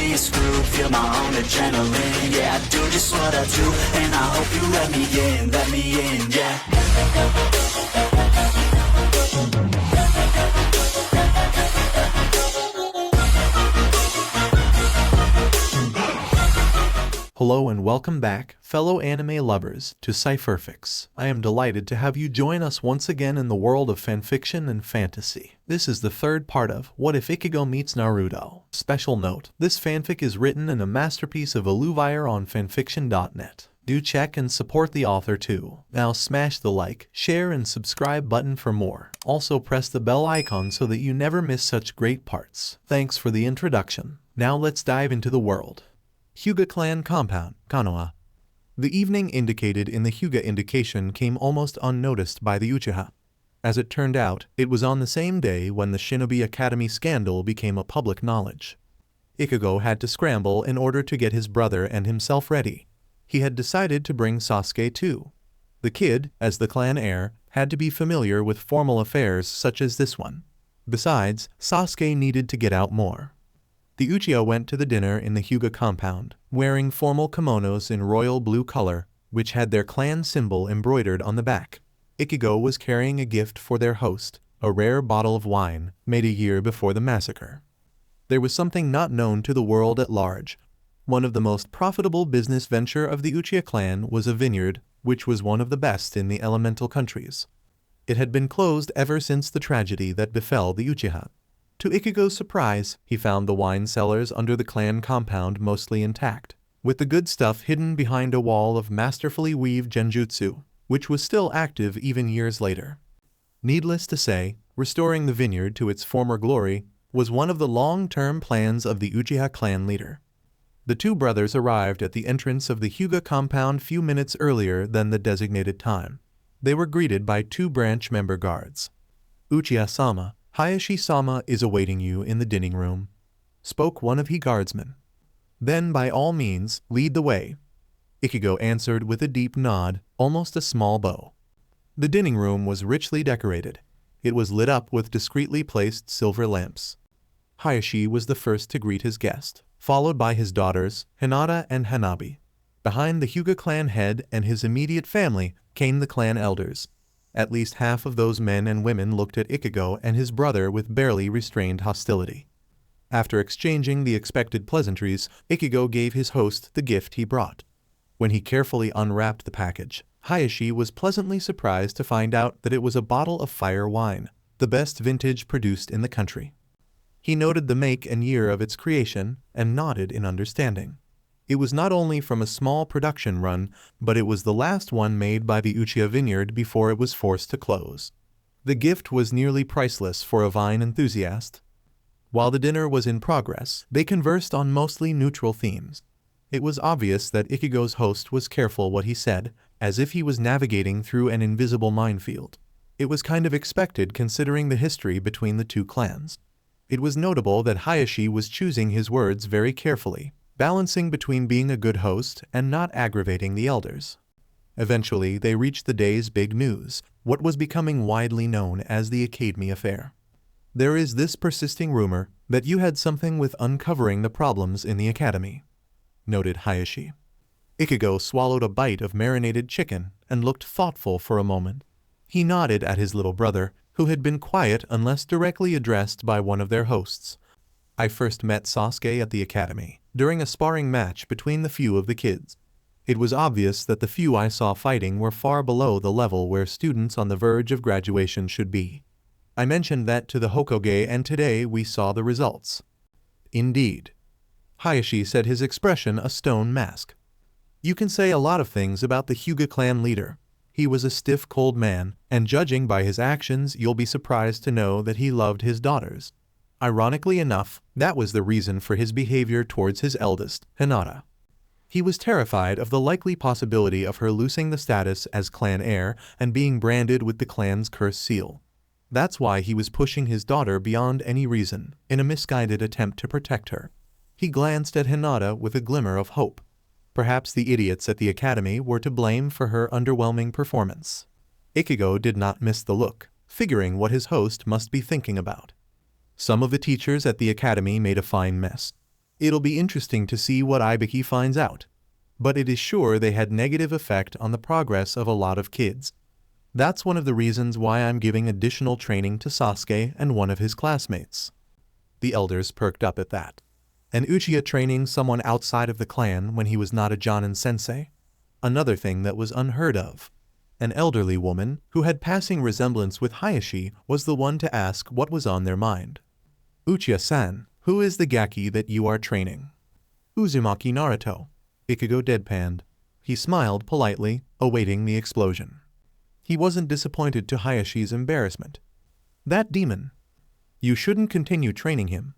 be screwed, feel my own adrenaline. Yeah, I do just what I do, and I hope you let me in, yeah. Hello and welcome back, fellow anime lovers, to Cypherfics. I am delighted to have you join us once again in the world of fanfiction and fantasy. This is the third part of What If Ichigo Meets Naruto? Special note, this fanfic is written in a masterpiece of Illuviar on fanfiction.net. Do check and support the author too. Now smash the like, share and subscribe button for more. Also press the bell icon so that you never miss such great parts. Thanks for the introduction. Now let's dive into the world. Hyuga clan compound, Konoha. The evening indicated in the Hyuga indication came almost unnoticed by the Uchiha. As it turned out, it was on the same day when the Shinobi Academy scandal became a public knowledge. Ichigo had to scramble in order to get his brother and himself ready. He had decided to bring Sasuke too. The kid, as the clan heir, had to be familiar with formal affairs such as this one. Besides, Sasuke needed to get out more. The Uchiha went to the dinner in the Hyuga compound, wearing formal kimonos in royal blue color, which had their clan symbol embroidered on the back. Ichigo was carrying a gift for their host, a rare bottle of wine, made a year before the massacre. There was something not known to the world at large. One of the most profitable business venture of the Uchiha clan was a vineyard, which was one of the best in the elemental countries. It had been closed ever since the tragedy that befell the Uchiha. To Ichigo's surprise, he found the wine cellars under the clan compound mostly intact, with the good stuff hidden behind a wall of masterfully weaved genjutsu, which was still active even years later. Needless to say, restoring the vineyard to its former glory was one of the long-term plans of the Uchiha clan leader. The two brothers arrived at the entrance of the Hyuga compound few minutes earlier than the designated time. They were greeted by two branch member guards. "Uchiha-sama, Hayashi-sama is awaiting you in the dining room," spoke one of the guardsmen. "Then by all means, lead the way," Ichigo answered with a deep nod, almost a small bow. The dining room was richly decorated. It was lit up with discreetly placed silver lamps. Hayashi was the first to greet his guest, followed by his daughters, Hinata and Hanabi. Behind the Hyuga clan head and his immediate family came the clan elders. At least half of those men and women looked at Ichigo and his brother with barely restrained hostility. After exchanging the expected pleasantries, Ichigo gave his host the gift he brought. When he carefully unwrapped the package, Hayashi was pleasantly surprised to find out that it was a bottle of fire wine, the best vintage produced in the country. He noted the make and year of its creation and nodded in understanding. It was not only from a small production run, but it was the last one made by the Uchiha vineyard before it was forced to close. The gift was nearly priceless for a wine enthusiast. While the dinner was in progress, they conversed on mostly neutral themes. It was obvious that Ichigo's host was careful what he said, as if he was navigating through an invisible minefield. It was kind of expected considering the history between the two clans. It was notable that Hayashi was choosing his words very carefully, balancing between being a good host and not aggravating the elders. Eventually, they reached the day's big news, what was becoming widely known as the Academy affair. "There is this persisting rumor that you had something with uncovering the problems in the Academy," noted Hayashi. Ichigo swallowed a bite of marinated chicken and looked thoughtful for a moment. He nodded at his little brother, who had been quiet unless directly addressed by one of their hosts. "I first met Sasuke at the Academy, during a sparring match between the few of the kids. It was obvious that the few I saw fighting were far below the level where students on the verge of graduation should be. I mentioned that to the Hokage and today we saw the results." "Indeed." Hayashi said, his expression a stone mask. "You can say a lot of things about the Hyuga clan leader. He was a stiff, cold man, and judging by his actions you'll be surprised to know that he loved his daughters. Ironically enough, that was the reason for his behavior towards his eldest, Hinata. He was terrified of the likely possibility of her losing the status as clan heir and being branded with the clan's curse seal. That's why he was pushing his daughter beyond any reason, in a misguided attempt to protect her." He glanced at Hinata with a glimmer of hope. Perhaps the idiots at the academy were to blame for her underwhelming performance. Ichigo did not miss the look, figuring what his host must be thinking about. Some of the teachers at the academy made a fine mess. It'll be interesting to see what Ibiki finds out. But it is sure they had negative effect on the progress of a lot of kids. That's one of the reasons why I'm giving additional training to Sasuke and one of his classmates. The elders perked up at that. And Uchiha training someone outside of the clan when he was not a Jonin sensei? Another thing that was unheard of. An elderly woman, who had passing resemblance with Hayashi, was the one to ask what was on their mind. Uchiha-san, who is the gaki that you are training? Uzumaki Naruto. Ichigo deadpanned. He smiled politely, awaiting the explosion. He wasn't disappointed to Hayashi's embarrassment. That demon. You shouldn't continue training him.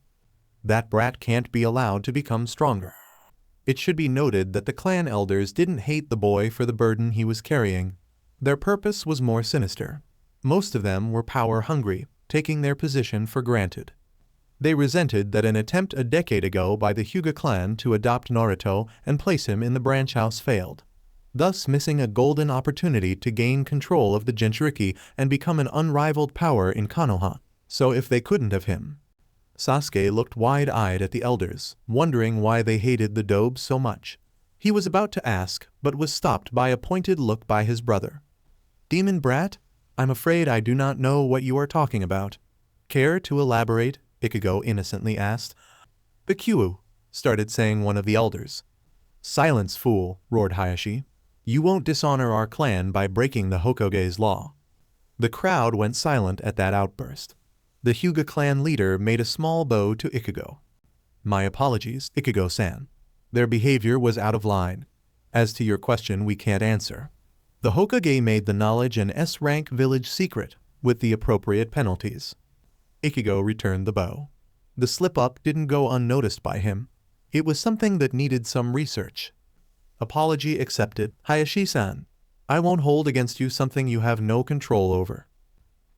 That brat can't be allowed to become stronger. It should be noted that the clan elders didn't hate the boy for the burden he was carrying. Their purpose was more sinister. Most of them were power-hungry, taking their position for granted. They resented that an attempt a decade ago by the Hyuga clan to adopt Naruto and place him in the branch house failed, thus missing a golden opportunity to gain control of the Jinchuriki and become an unrivaled power in Konoha. So if they couldn't have him. Sasuke looked wide-eyed at the elders, wondering why they hated the Dobes so much. He was about to ask, but was stopped by a pointed look by his brother. Demon brat? I'm afraid I do not know what you are talking about. Care to elaborate? Ichigo innocently asked. Bikyu, started saying one of the elders. Silence, fool, roared Hayashi. You won't dishonor our clan by breaking the Hokage's law. The crowd went silent at that outburst. The Hyuga clan leader made a small bow to Ichigo. My apologies, Ichigo-san. Their behavior was out of line. As to your question, we can't answer. The Hokage made the knowledge an S-rank village secret, with the appropriate penalties. Ichigo returned the bow. The slip-up didn't go unnoticed by him. It was something that needed some research. Apology accepted. Hayashi-san, I won't hold against you something you have no control over.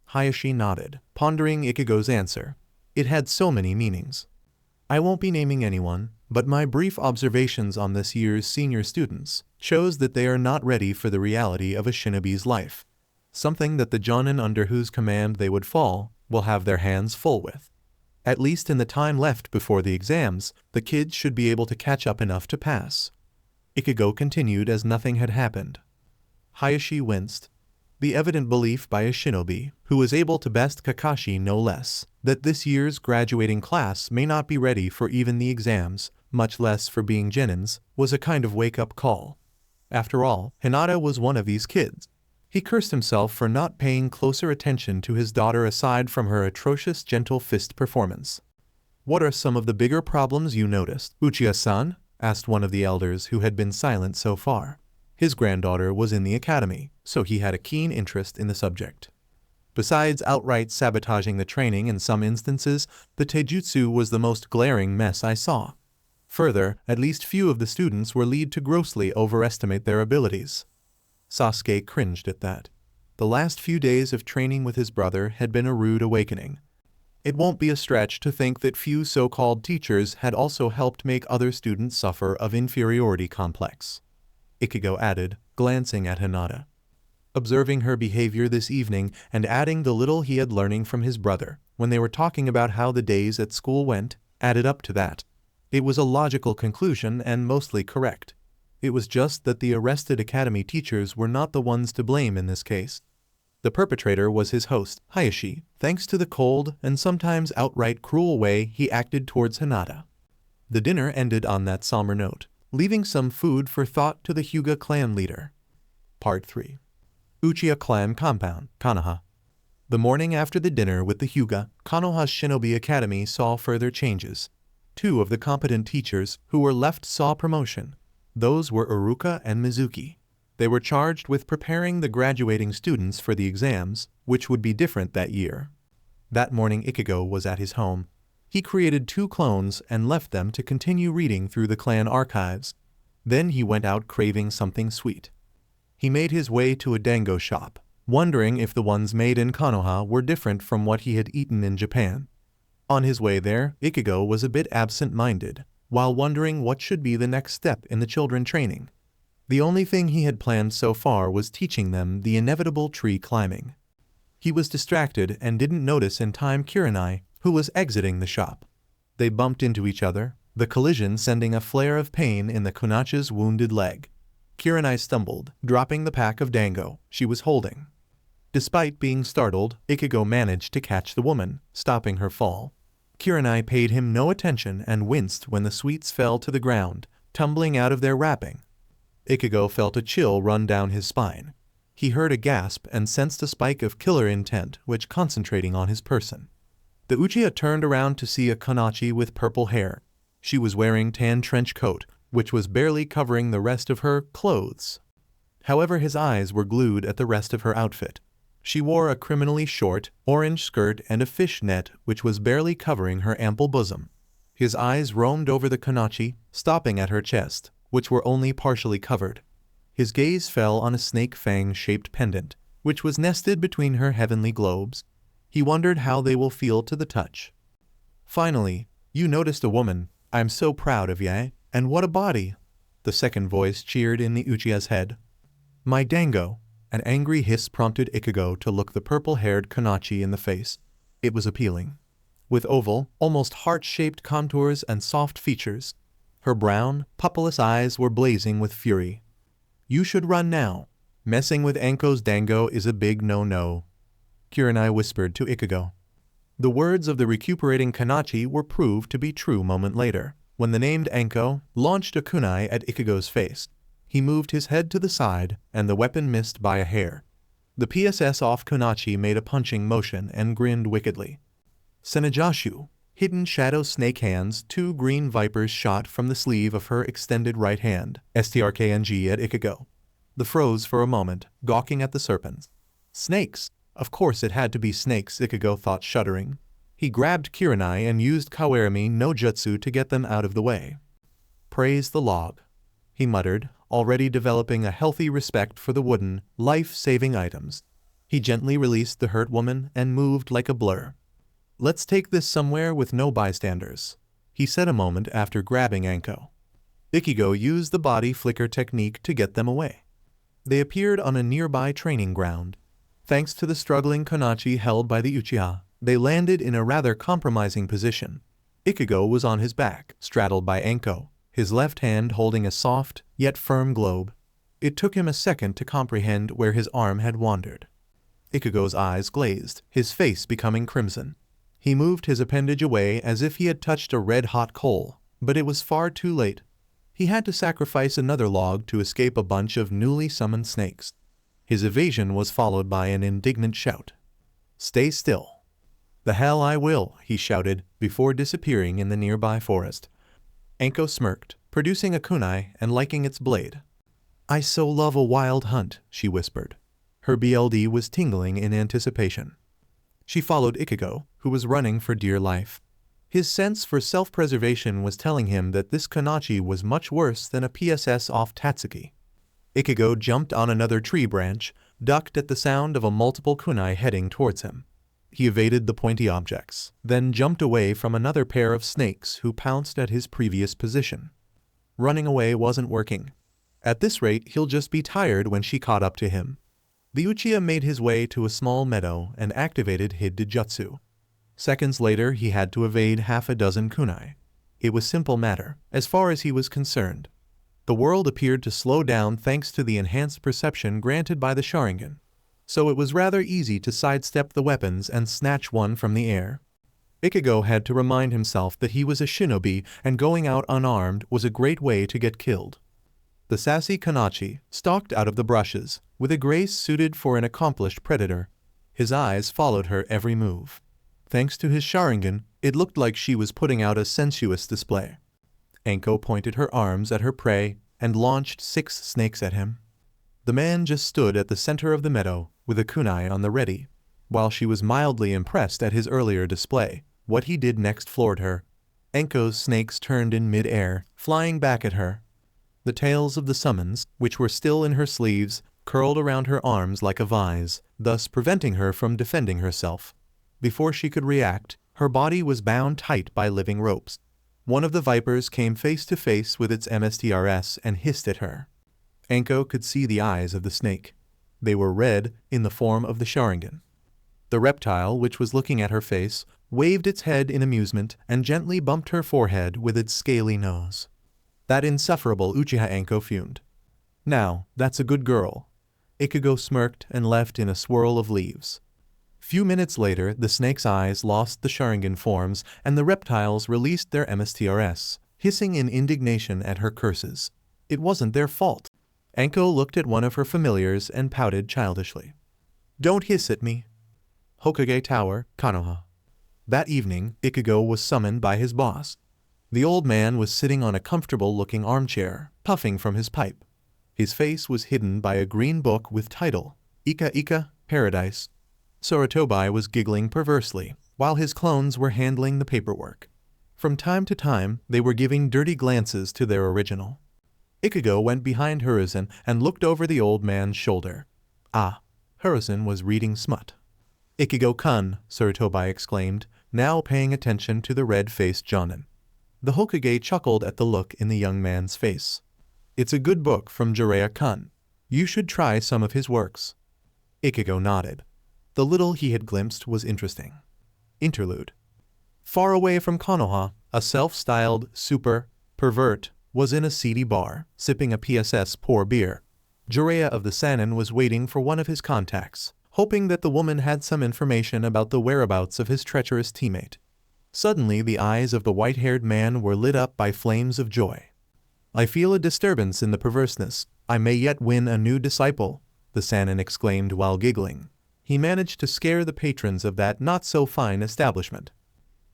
Hayashi nodded, pondering Ichigo's answer. It had so many meanings. I won't be naming anyone, but my brief observations on this year's senior students shows that they are not ready for the reality of a shinobi's life. Something that the Jonin under whose command they would fall will have their hands full with. At least in the time left before the exams, the kids should be able to catch up enough to pass. Ichigo continued as nothing had happened. Hayashi winced. The evident belief by a shinobi, who was able to best Kakashi no less, that this year's graduating class may not be ready for even the exams, much less for being genins, was a kind of wake-up call. After all, Hinata was one of these kids. He cursed himself for not paying closer attention to his daughter aside from her atrocious gentle fist performance. What are some of the bigger problems you noticed, Uchiha-san? Asked one of the elders who had been silent so far. His granddaughter was in the academy, so he had a keen interest in the subject. Besides outright sabotaging the training in some instances, the taijutsu was the most glaring mess I saw. Further, at least few of the students were led to grossly overestimate their abilities. Sasuke cringed at that. The last few days of training with his brother had been a rude awakening. It won't be a stretch to think that few so-called teachers had also helped make other students suffer of inferiority complex. Ichigo added, glancing at Hinata. Observing her behavior this evening and adding the little he had learning from his brother, when they were talking about how the days at school went, added up to that. It was a logical conclusion and mostly correct. It was just that the arrested academy teachers were not the ones to blame in this case. The perpetrator was his host, Hayashi, thanks to the cold and sometimes outright cruel way he acted towards Hinata. The dinner ended on that somber note, leaving some food for thought to the Hyuga clan leader. Part 3. Uchiha Clan Compound, Konoha. The morning after the dinner with the Hyuga, Konoha's Shinobi Academy saw further changes. Two of the competent teachers who were left saw promotion. Those were Rukia and Mizuki. They were charged with preparing the graduating students for the exams, which would be different that year. That morning Ichigo was at his home. He created 2 clones and left them to continue reading through the clan archives. Then he went out craving something sweet. He made his way to a dango shop, wondering if the ones made in Konoha were different from what he had eaten in Japan. On his way there, Ichigo was a bit absent-minded, while wondering what should be the next step in the children training. The only thing he had planned so far was teaching them the inevitable tree climbing. He was distracted and didn't notice in time Kurenai, who was exiting the shop. They bumped into each other, the collision sending a flare of pain in the kunachi's wounded leg. Kurenai stumbled, dropping the pack of dango she was holding. Despite being startled, Ichigo managed to catch the woman, stopping her fall. Kurenai paid him no attention and winced when the sweets fell to the ground, tumbling out of their wrapping. Ichigo felt a chill run down his spine. He heard a gasp and sensed a spike of killer intent which concentrating on his person. The Uchiha turned around to see a kunachi with purple hair. She was wearing tan trench coat, which was barely covering the rest of her clothes. However, his eyes were glued at the rest of her outfit. She wore a criminally short, orange skirt and a fishnet which was barely covering her ample bosom. His eyes roamed over the kunachi, stopping at her chest, which were only partially covered. His gaze fell on a snake fang-shaped pendant, which was nested between her heavenly globes. He wondered how they will feel to the touch. Finally, "You noticed a woman. I'm so proud of ya, and what a body!" The second voice cheered in the Uchiha's head. "My dango!" An angry hiss prompted Ichigo to look the purple-haired kunachi in the face. It was appealing. With oval, almost heart-shaped contours and soft features, her brown, pupilless eyes were blazing with fury. "You should run now. Messing with Anko's dango is a big no-no," Kurenai whispered to Ichigo. The words of the recuperating kunachi were proved to be true moment later, when the named Anko launched a kunai at Ichigo's face. He moved his head to the side, and the weapon missed by a hair. The PSS off kunachi made a punching motion and grinned wickedly. Senajashu, hidden shadow snake hands, two green vipers shot from the sleeve of her extended right hand, strkng at Ichigo. The froze for a moment, gawking at the serpents. Snakes! Of course it had to be snakes, Ichigo thought, shuddering. He grabbed Kurenai and used Kawerami no Jutsu to get them out of the way. "Praise the log," he muttered, already developing a healthy respect for the wooden, life-saving items. He gently released the hurt woman and moved like a blur. "Let's take this somewhere with no bystanders," he said a moment after grabbing Anko. Ichigo used the body flicker technique to get them away. They appeared on a nearby training ground. Thanks to the struggling kunachi held by the Uchiha, they landed in a rather compromising position. Ichigo was on his back, straddled by Anko, his left hand holding a soft, yet firm globe. It took him a second to comprehend where his arm had wandered. Ichigo's eyes glazed, his face becoming crimson. He moved his appendage away as if he had touched a red-hot coal, but it was far too late. He had to sacrifice another log to escape a bunch of newly summoned snakes. His evasion was followed by an indignant shout. "Stay still." "The hell I will," he shouted, before disappearing in the nearby forest. Anko smirked, producing a kunai and liking its blade. "I so love a wild hunt," she whispered. Her BLD was tingling in anticipation. She followed Ichigo, who was running for dear life. His sense for self-preservation was telling him that this kunachi was much worse than a PSS off Tatsuki. Ichigo jumped on another tree branch, ducked at the sound of a multiple kunai heading towards him. He evaded the pointy objects, then jumped away from another pair of snakes who pounced at his previous position. Running away wasn't working. At this rate, he'll just be tired when she caught up to him. The Uchiha made his way to a small meadow and activated Hiddijutsu. Seconds later, he had to evade half a dozen kunai. It was simple matter, as far as he was concerned. The world appeared to slow down thanks to the enhanced perception granted by the Sharingan, so it was rather easy to sidestep the weapons and snatch one from the air. Ichigo had to remind himself that he was a shinobi and going out unarmed was a great way to get killed. The sassy kunachi stalked out of the brushes, with a grace suited for an accomplished predator. His eyes followed her every move. Thanks to his Sharingan, it looked like she was putting out a sensuous display. Anko pointed her arms at her prey and launched 6 snakes at him. The man just stood at the center of the meadow, with a kunai on the ready. While she was mildly impressed at his earlier display, what he did next floored her. Anko's snakes turned in mid-air, flying back at her. The tails of the summons, which were still in her sleeves, curled around her arms like a vise, thus preventing her from defending herself. Before she could react, her body was bound tight by living ropes. One of the vipers came face to face with its MSTRS and hissed at her. Anko could see the eyes of the snake. They were red, in the form of the Sharingan. The reptile, which was looking at her face, waved its head in amusement, and gently bumped her forehead with its scaly nose. That insufferable Uchiha Anko fumed. Now, that's a good girl. Ichigo smirked and left in a swirl of leaves. Few minutes later, the snake's eyes lost the Sharingan forms, and the reptiles released their MSTRS, hissing in indignation at her curses. It wasn't their fault. Anko looked at one of her familiars and pouted childishly. Don't hiss at me. Hokage Tower, Konoha. That evening, Ichigo was summoned by his boss. The old man was sitting on a comfortable-looking armchair, puffing from his pipe. His face was hidden by a green book with title, Ika Ika, Paradise. Sarutobi was giggling perversely, while his clones were handling the paperwork. From time to time, they were giving dirty glances to their original. Ichigo went behind Hiruzen and looked over the old man's shoulder. Ah, Hiruzen was reading smut. Ichigo-kun, Sarutobi exclaimed, now paying attention to the red-faced Jonin. The Hokage chuckled at the look in the young man's face. It's a good book from Jiraya-kun. You should try some of his works. Ichigo nodded. The little he had glimpsed was interesting. Interlude. Far away from Konoha, a self-styled super pervert was in a seedy bar, sipping a PSS pour beer. Jiraya of the Sannin was waiting for one of his contacts, hoping that the woman had some information about the whereabouts of his treacherous teammate. Suddenly, the eyes of the white-haired man were lit up by flames of joy. I feel a disturbance in the perverseness. I may yet win a new disciple, the Sannin exclaimed while giggling. He managed to scare the patrons of that not-so-fine establishment.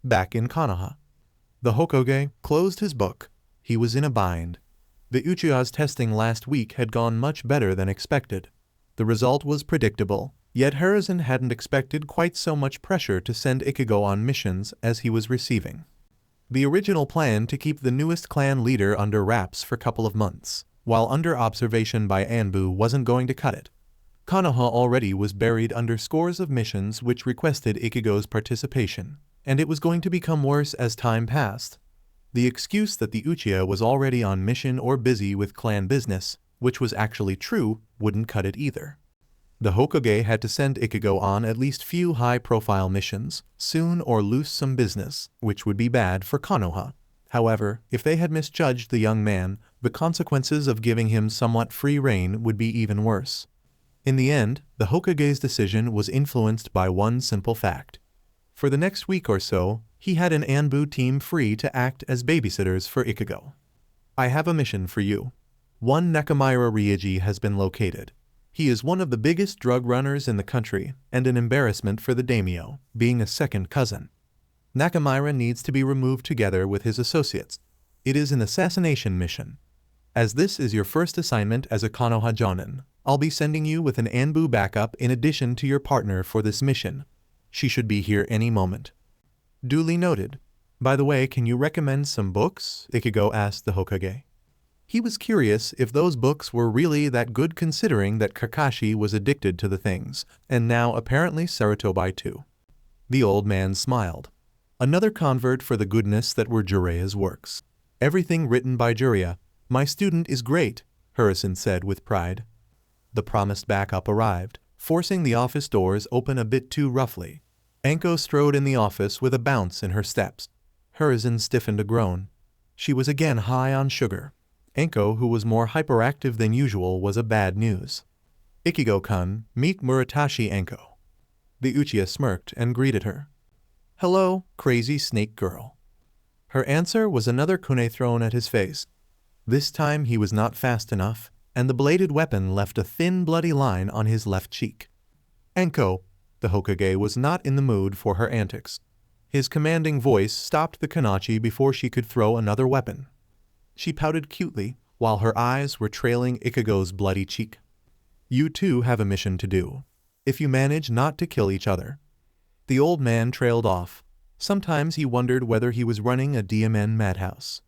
Back in Konoha, the Hokage closed his book. He was in a bind. The Uchiha's testing last week had gone much better than expected. The result was predictable, yet Hiruzen hadn't expected quite so much pressure to send Ichigo on missions as he was receiving. The original plan to keep the newest clan leader under wraps for a couple of months, while under observation by Anbu, wasn't going to cut it. Konoha already was buried under scores of missions which requested Ichigo's participation, and it was going to become worse as time passed. The excuse that the Uchiha was already on mission or busy with clan business, which was actually true, wouldn't cut it either. The Hokage had to send Ichigo on at least few high-profile missions, soon, or lose some business, which would be bad for Konoha. However, if they had misjudged the young man, the consequences of giving him somewhat free rein would be even worse. In the end, the Hokage's decision was influenced by one simple fact. For the next week or so, he had an Anbu team free to act as babysitters for Ichigo. I have a mission for you. One Nakamura Ryuji has been located. He is one of the biggest drug runners in the country, and an embarrassment for the daimyo, being a second cousin. Nakamura needs to be removed together with his associates. It is an assassination mission. As this is your first assignment as a Konoha Jonin, I'll be sending you with an Anbu backup in addition to your partner for this mission. She should be here any moment. Duly noted. By the way, can you recommend some books? Ichigo asked the Hokage. He was curious if those books were really that good considering that Kakashi was addicted to the things, and now apparently Sarutobi too. The old man smiled. Another convert for the goodness that were Jiraya's works. Everything written by Jiraya. My student is great, Hiruzen said with pride. The promised backup arrived, forcing the office doors open a bit too roughly. Anko strode in the office with a bounce in her steps. Hiruzen stiffened a groan. She was again high on sugar. Anko, who was more hyperactive than usual, was a bad news. Ichigo-kun, meet Muratashi Anko. The Uchiha smirked and greeted her. Hello, crazy snake girl. Her answer was another kune thrown at his face. This time he was not fast enough, and the bladed weapon left a thin bloody line on his left cheek. Anko, the Hokage was not in the mood for her antics. His commanding voice stopped the Kanachi before she could throw another weapon. She pouted cutely, while her eyes were trailing Ichigo's bloody cheek. You too have a mission to do. If you manage not to kill each other. The old man trailed off. Sometimes he wondered whether he was running a DMN madhouse.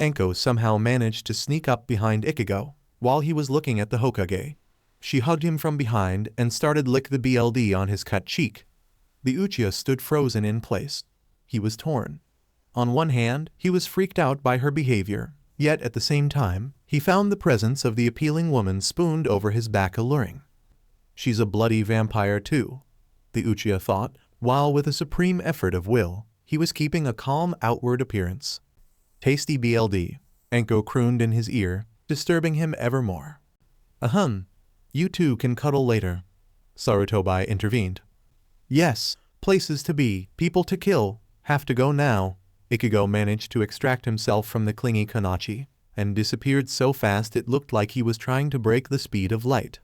Anko somehow managed to sneak up behind Ichigo, while he was looking at the Hokage. She hugged him from behind and started lick the BLD on his cut cheek. The Uchiha stood frozen in place. He was torn. On one hand, he was freaked out by her behavior, yet at the same time, he found the presence of the appealing woman spooned over his back alluring. She's a bloody vampire too, the Uchiha thought, while with a supreme effort of will, he was keeping a calm outward appearance. "Tasty BLD," Anko crooned in his ear, disturbing him ever more. "Ahem, you two can cuddle later," Sarutobi intervened. "Yes, places to be, people to kill, have to go now." Ichigo managed to extract himself from the clingy kakashi, and disappeared so fast it looked like he was trying to break the speed of light.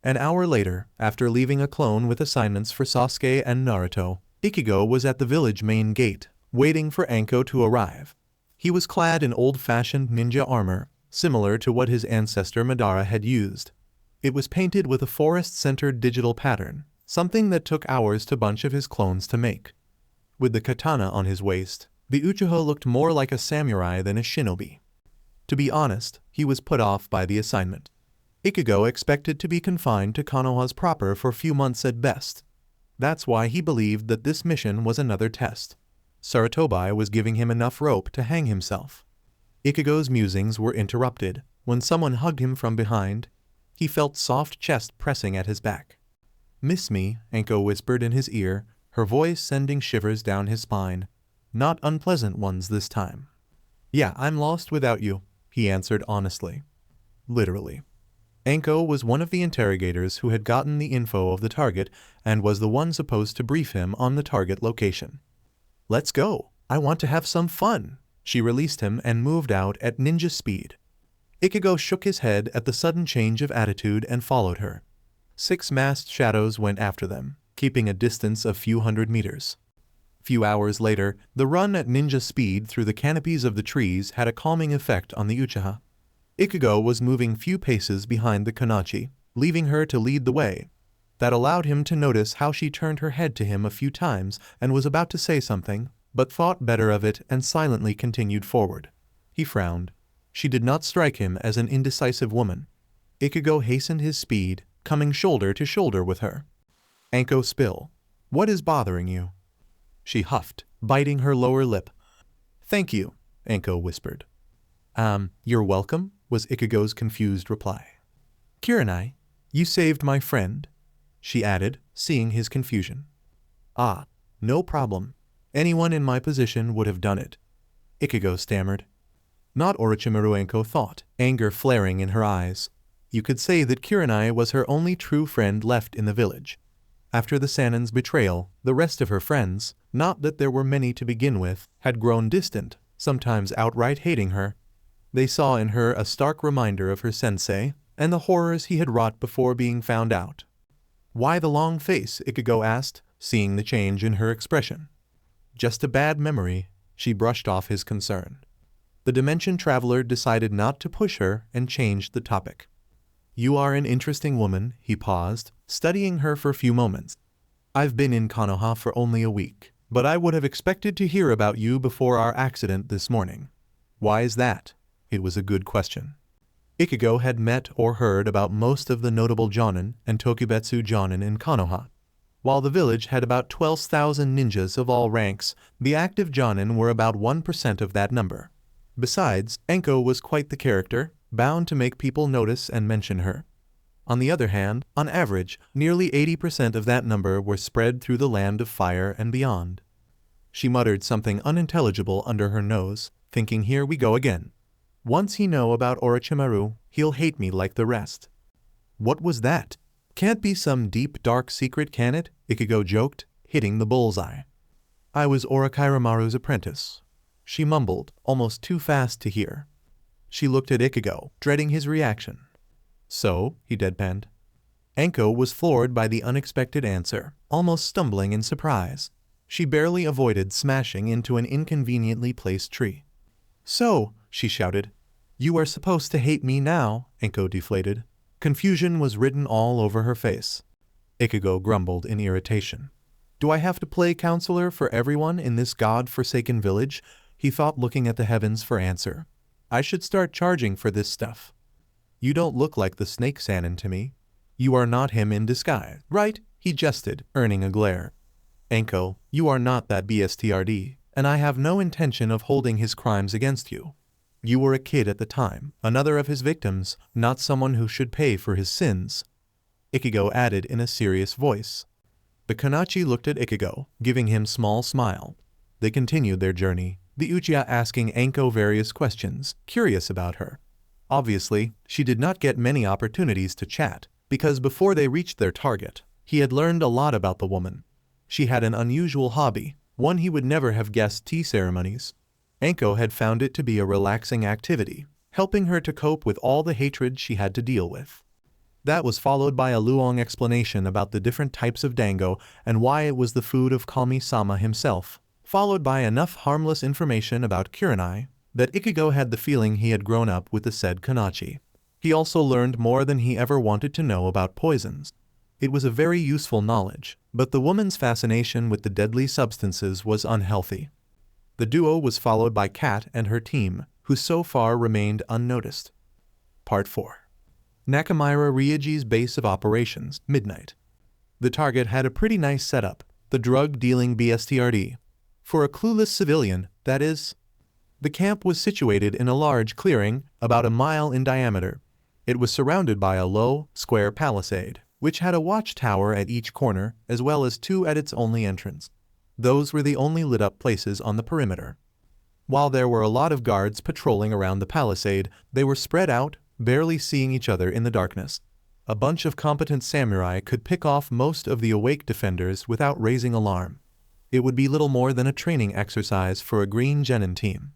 An hour later, after leaving a clone with assignments for Sasuke and Naruto, Ichigo was at the village main gate, waiting for Anko to arrive. He was clad in old-fashioned ninja armor, similar to what his ancestor Madara had used. It was painted with a forest-centered digital pattern, something that took hours to bunch of his clones to make. With the katana on his waist, the Uchiha looked more like a samurai than a shinobi. To be honest, he was put off by the assignment. Ichigo expected to be confined to Konoha's proper for a few months at best. That's why he believed that this mission was another test. Sarutobi was giving him enough rope to hang himself. Ichigo's musings were interrupted when someone hugged him from behind. He felt soft chest pressing at his back. "Miss me?" Anko whispered in his ear, her voice sending shivers down his spine. Not unpleasant ones this time. "Yeah, I'm lost without you," he answered honestly. Literally. Anko was one of the interrogators who had gotten the info of the target and was the one supposed to brief him on the target location. "Let's go. I want to have some fun." She released him and moved out at ninja speed. Ichigo shook his head at the sudden change of attitude and followed her. 6 masked shadows went after them, keeping a distance of few hundred meters. Few hours later, the run at ninja speed through the canopies of the trees had a calming effect on the Uchiha. Ichigo was moving few paces behind the kakashi, leaving her to lead the way. That allowed him to notice how she turned her head to him a few times and was about to say something, but thought better of it and silently continued forward. He frowned. She did not strike him as an indecisive woman. Ichigo hastened his speed, coming shoulder to shoulder with her. "Anko Spill, what is bothering you?" She huffed, biting her lower lip. "Thank you," Anko whispered. You're welcome," was Ichigo's confused reply. "Kurenai, you saved my friend," she added, seeing his confusion. "Ah, no problem. Anyone in my position would have done it," Ichigo stammered. Not Orochimaru, Anko thought, anger flaring in her eyes. You could say that Kurenai was her only true friend left in the village. After the Sannin's betrayal, the rest of her friends, not that there were many to begin with, had grown distant, sometimes outright hating her. They saw in her a stark reminder of her sensei, and the horrors he had wrought before being found out. "Why the long face?" Ichigo asked, seeing the change in her expression. "Just a bad memory," she brushed off his concern. The Dimension Traveler decided not to push her and changed the topic. "You are an interesting woman," he paused, studying her for a few moments. "I've been in Konoha for only a week, but I would have expected to hear about you before our accident this morning. Why is that?" It was a good question. Ichigo had met or heard about most of the notable jonin and tokubetsu jonin in Konoha. While the village had about 12,000 ninjas of all ranks, the active jonin were about 1% of that number. Besides, Anko was quite the character, bound to make people notice and mention her. On the other hand, on average, nearly 80% of that number were spread through the land of fire and beyond. She muttered something unintelligible under her nose, thinking, here we go again. Once he know about Orochimaru, he'll hate me like the rest. What was that? Can't be some deep dark secret, can it? Ichigo joked, hitting the bullseye. I was Orochimaru's apprentice. She mumbled, almost too fast to hear. She looked at Ichigo, dreading his reaction. So, he deadpanned. Anko was floored by the unexpected answer, almost stumbling in surprise. She barely avoided smashing into an inconveniently placed tree. So, she shouted. You are supposed to hate me now, Anko deflated. Confusion was written all over her face. Ichigo grumbled in irritation. Do I have to play counselor for everyone in this god-forsaken village? He thought, looking at the heavens for answer. I should start charging for this stuff. You don't look like the snake Sannin to me. You are not him in disguise, right? He jested, earning a glare. Anko, you are not that BSTRD, and I have no intention of holding his crimes against you. You were a kid at the time, another of his victims, not someone who should pay for his sins. Ichigo added in a serious voice. The Kanachi looked at Ichigo, giving him small smile. They continued their journey, the Uchiha asking Anko various questions, curious about her. Obviously, she did not get many opportunities to chat, because before they reached their target, he had learned a lot about the woman. She had an unusual hobby, one he would never have guessed: tea ceremonies. Anko had found it to be a relaxing activity, helping her to cope with all the hatred she had to deal with. That was followed by a long explanation about the different types of dango and why it was the food of Kami-sama himself, followed by enough harmless information about Kurenai that Ichigo had the feeling he had grown up with the said Kanachi. He also learned more than he ever wanted to know about poisons. It was a very useful knowledge, but the woman's fascination with the deadly substances was unhealthy. The duo was followed by Kat and her team, who so far remained unnoticed. Part 4. Nakamura Ryoji's base of operations, midnight. The target had a pretty nice setup, the drug-dealing BSTRD. For a clueless civilian, that is. The camp was situated in a large clearing, about a mile in diameter. It was surrounded by a low, square palisade, which had a watchtower at each corner, as well as 2 at its only entrance. Those were the only lit-up places on the perimeter. While there were a lot of guards patrolling around the palisade, they were spread out, barely seeing each other in the darkness. A bunch of competent samurai could pick off most of the awake defenders without raising alarm. It would be little more than a training exercise for a green genin team.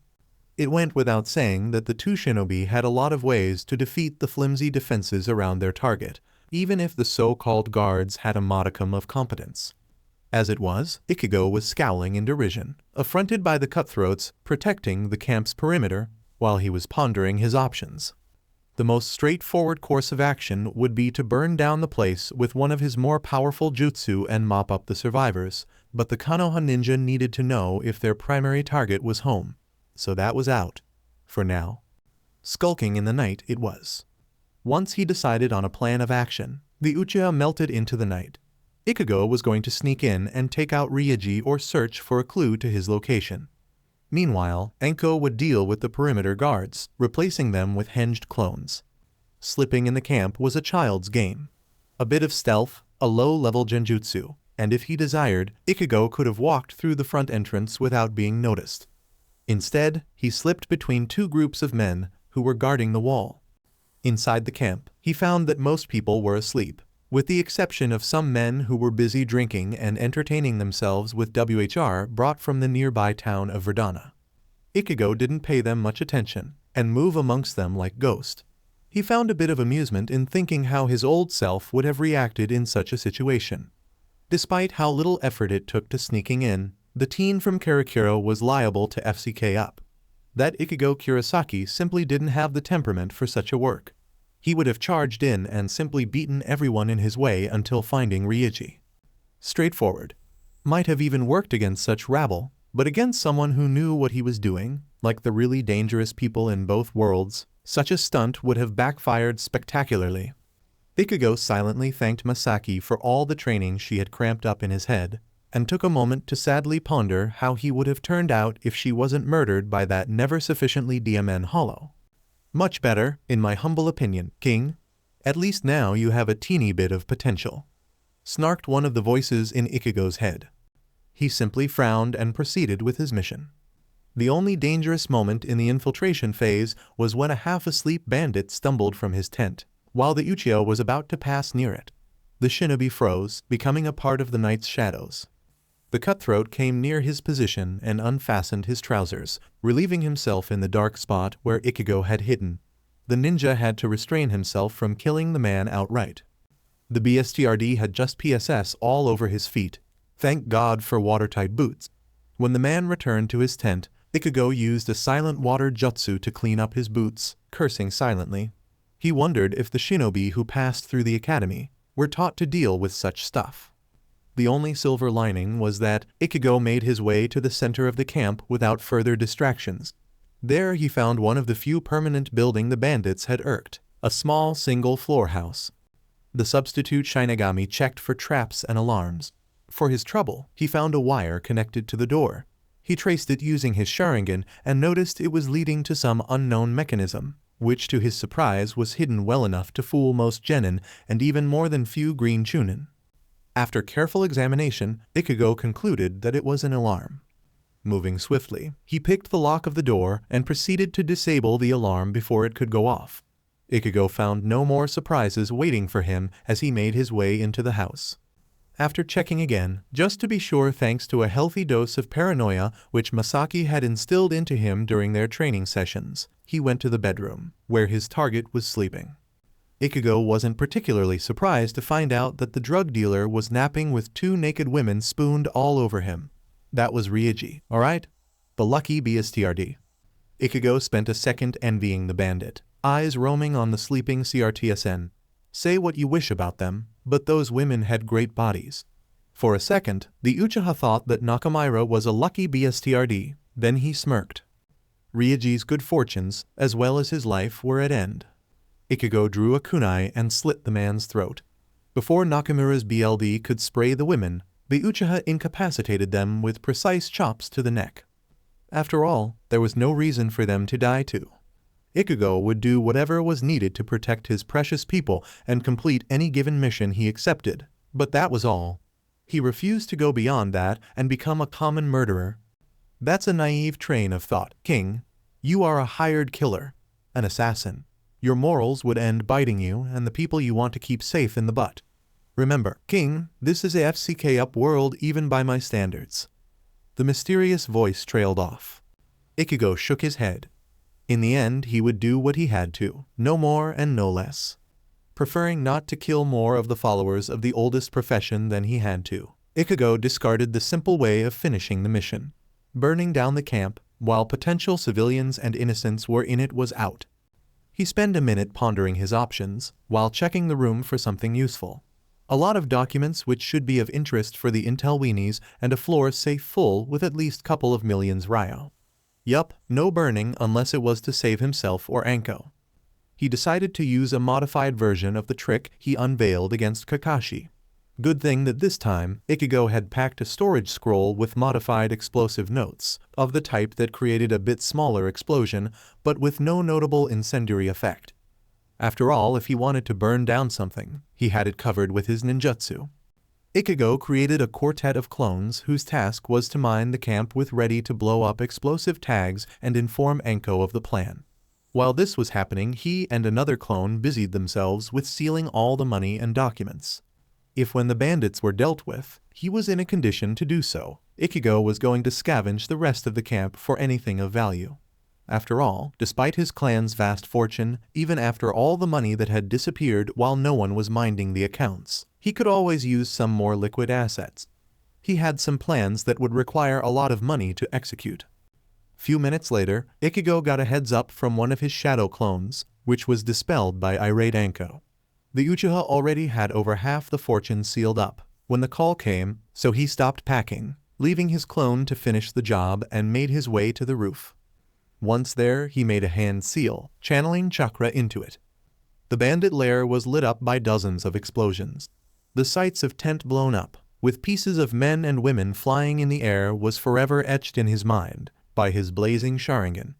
It went without saying that the 2 shinobi had a lot of ways to defeat the flimsy defenses around their target, even if the so-called guards had a modicum of competence. As it was, Ichigo was scowling in derision, affronted by the cutthroats protecting the camp's perimeter, while he was pondering his options. The most straightforward course of action would be to burn down the place with one of his more powerful jutsu and mop up the survivors, but the Konoha ninja needed to know if their primary target was home. So that was out. For now. Skulking in the night it was. Once he decided on a plan of action, the Uchiha melted into the night. Ichigo was going to sneak in and take out Ryoji or search for a clue to his location. Meanwhile, Anko would deal with the perimeter guards, replacing them with hinged clones. Slipping in the camp was a child's game. A bit of stealth, a low-level genjutsu, and if he desired, Ichigo could have walked through the front entrance without being noticed. Instead, he slipped between 2 groups of men who were guarding the wall. Inside the camp, he found that most people were asleep, with the exception of some men who were busy drinking and entertaining themselves with WHR brought from the nearby town of Verdana. Ichigo didn't pay them much attention, and move amongst them like Ghost. He found a bit of amusement in thinking how his old self would have reacted in such a situation. Despite how little effort it took to sneaking in, the teen from Karakura was liable to FCK up. That Ichigo Kurosaki simply didn't have the temperament for such a work. He would have charged in and simply beaten everyone in his way until finding Ryoji. Straightforward. Might have even worked against such rabble, but against someone who knew what he was doing, like the really dangerous people in both worlds, such a stunt would have backfired spectacularly. Ichigo silently thanked Masaki for all the training she had cramped up in his head, and took a moment to sadly ponder how he would have turned out if she wasn't murdered by that never sufficiently DMN hollow. Much better, in my humble opinion, King. At least now you have a teeny bit of potential. Snarked one of the voices in Ichigo's head. He simply frowned and proceeded with his mission. The only dangerous moment in the infiltration phase was when a half-asleep bandit stumbled from his tent, while the Uchiha was about to pass near it. The shinobi froze, becoming a part of the night's shadows. The cutthroat came near his position and unfastened his trousers, relieving himself in the dark spot where Ichigo had hidden. The ninja had to restrain himself from killing the man outright. The BSTRD had just PSS all over his feet. Thank God for watertight boots. When the man returned to his tent, Ichigo used a silent water jutsu to clean up his boots, cursing silently. He wondered if the shinobi who passed through the academy were taught to deal with such stuff. The only silver lining was that Ichigo made his way to the center of the camp without further distractions. There he found one of the few permanent buildings the bandits had irked, a small single-floor house. The substitute Shinigami checked for traps and alarms. For his trouble, he found a wire connected to the door. He traced it using his Sharingan and noticed it was leading to some unknown mechanism, which to his surprise was hidden well enough to fool most genin and even more than few green chunin. After careful examination, Ichigo concluded that it was an alarm. Moving swiftly, he picked the lock of the door and proceeded to disable the alarm before it could go off. Ichigo found no more surprises waiting for him as he made his way into the house. After checking again, just to be sure thanks to a healthy dose of paranoia which Masaki had instilled into him during their training sessions, he went to the bedroom, where his target was sleeping. Ichigo wasn't particularly surprised to find out that the drug dealer was napping with 2 naked women spooned all over him. That was Ryuji, alright? The lucky BSTRD. Ichigo spent a second envying the bandit, eyes roaming on the sleeping CRTSN. Say what you wish about them, but those women had great bodies. For a second, the Uchiha thought that Nakamura was a lucky BSTRD, then he smirked. Ryuji's good fortunes, as well as his life, were at end. Ichigo drew a kunai and slit the man's throat. Before Nakamura's BLD could spray the women, the Uchiha incapacitated them with precise chops to the neck. After all, there was no reason for them to die too. Ichigo would do whatever was needed to protect his precious people and complete any given mission he accepted, but that was all. He refused to go beyond that and become a common murderer. That's a naive train of thought, King. You are a hired killer, an assassin. Your morals would end biting you and the people you want to keep safe in the butt. Remember, King, this is a FCK up world even by my standards. The mysterious voice trailed off. Ichigo shook his head. In the end, he would do what he had to, no more and no less. Preferring not to kill more of the followers of the oldest profession than he had to, Ichigo discarded the simple way of finishing the mission. Burning down the camp, while potential civilians and innocents were in it, was out. He spent a minute pondering his options, while checking the room for something useful. A lot of documents which should be of interest for the intel weenies and a floor safe full with at least couple of millions ryo. Yup, no burning unless it was to save himself or Anko. He decided to use a modified version of the trick he unveiled against Kakashi. Good thing that this time, Ichigo had packed a storage scroll with modified explosive notes, of the type that created a bit smaller explosion, but with no notable incendiary effect. After all, if he wanted to burn down something, he had it covered with his ninjutsu. Ichigo created a quartet of clones whose task was to mine the camp with ready-to-blow-up explosive tags and inform Anko of the plan. While this was happening, he and another clone busied themselves with sealing all the money and documents. If when the bandits were dealt with, he was in a condition to do so, Ichigo was going to scavenge the rest of the camp for anything of value. After all, despite his clan's vast fortune, even after all the money that had disappeared while no one was minding the accounts, he could always use some more liquid assets. He had some plans that would require a lot of money to execute. Few minutes later, Ichigo got a heads up from one of his shadow clones, which was dispelled by irate Anko. The Uchiha already had over half the fortune sealed up when the call came, so he stopped packing, leaving his clone to finish the job and made his way to the roof. Once there, he made a hand seal, channeling chakra into it. The bandit lair was lit up by dozens of explosions. The sights of tent blown up, with pieces of men and women flying in the air, was forever etched in his mind by his blazing Sharingan.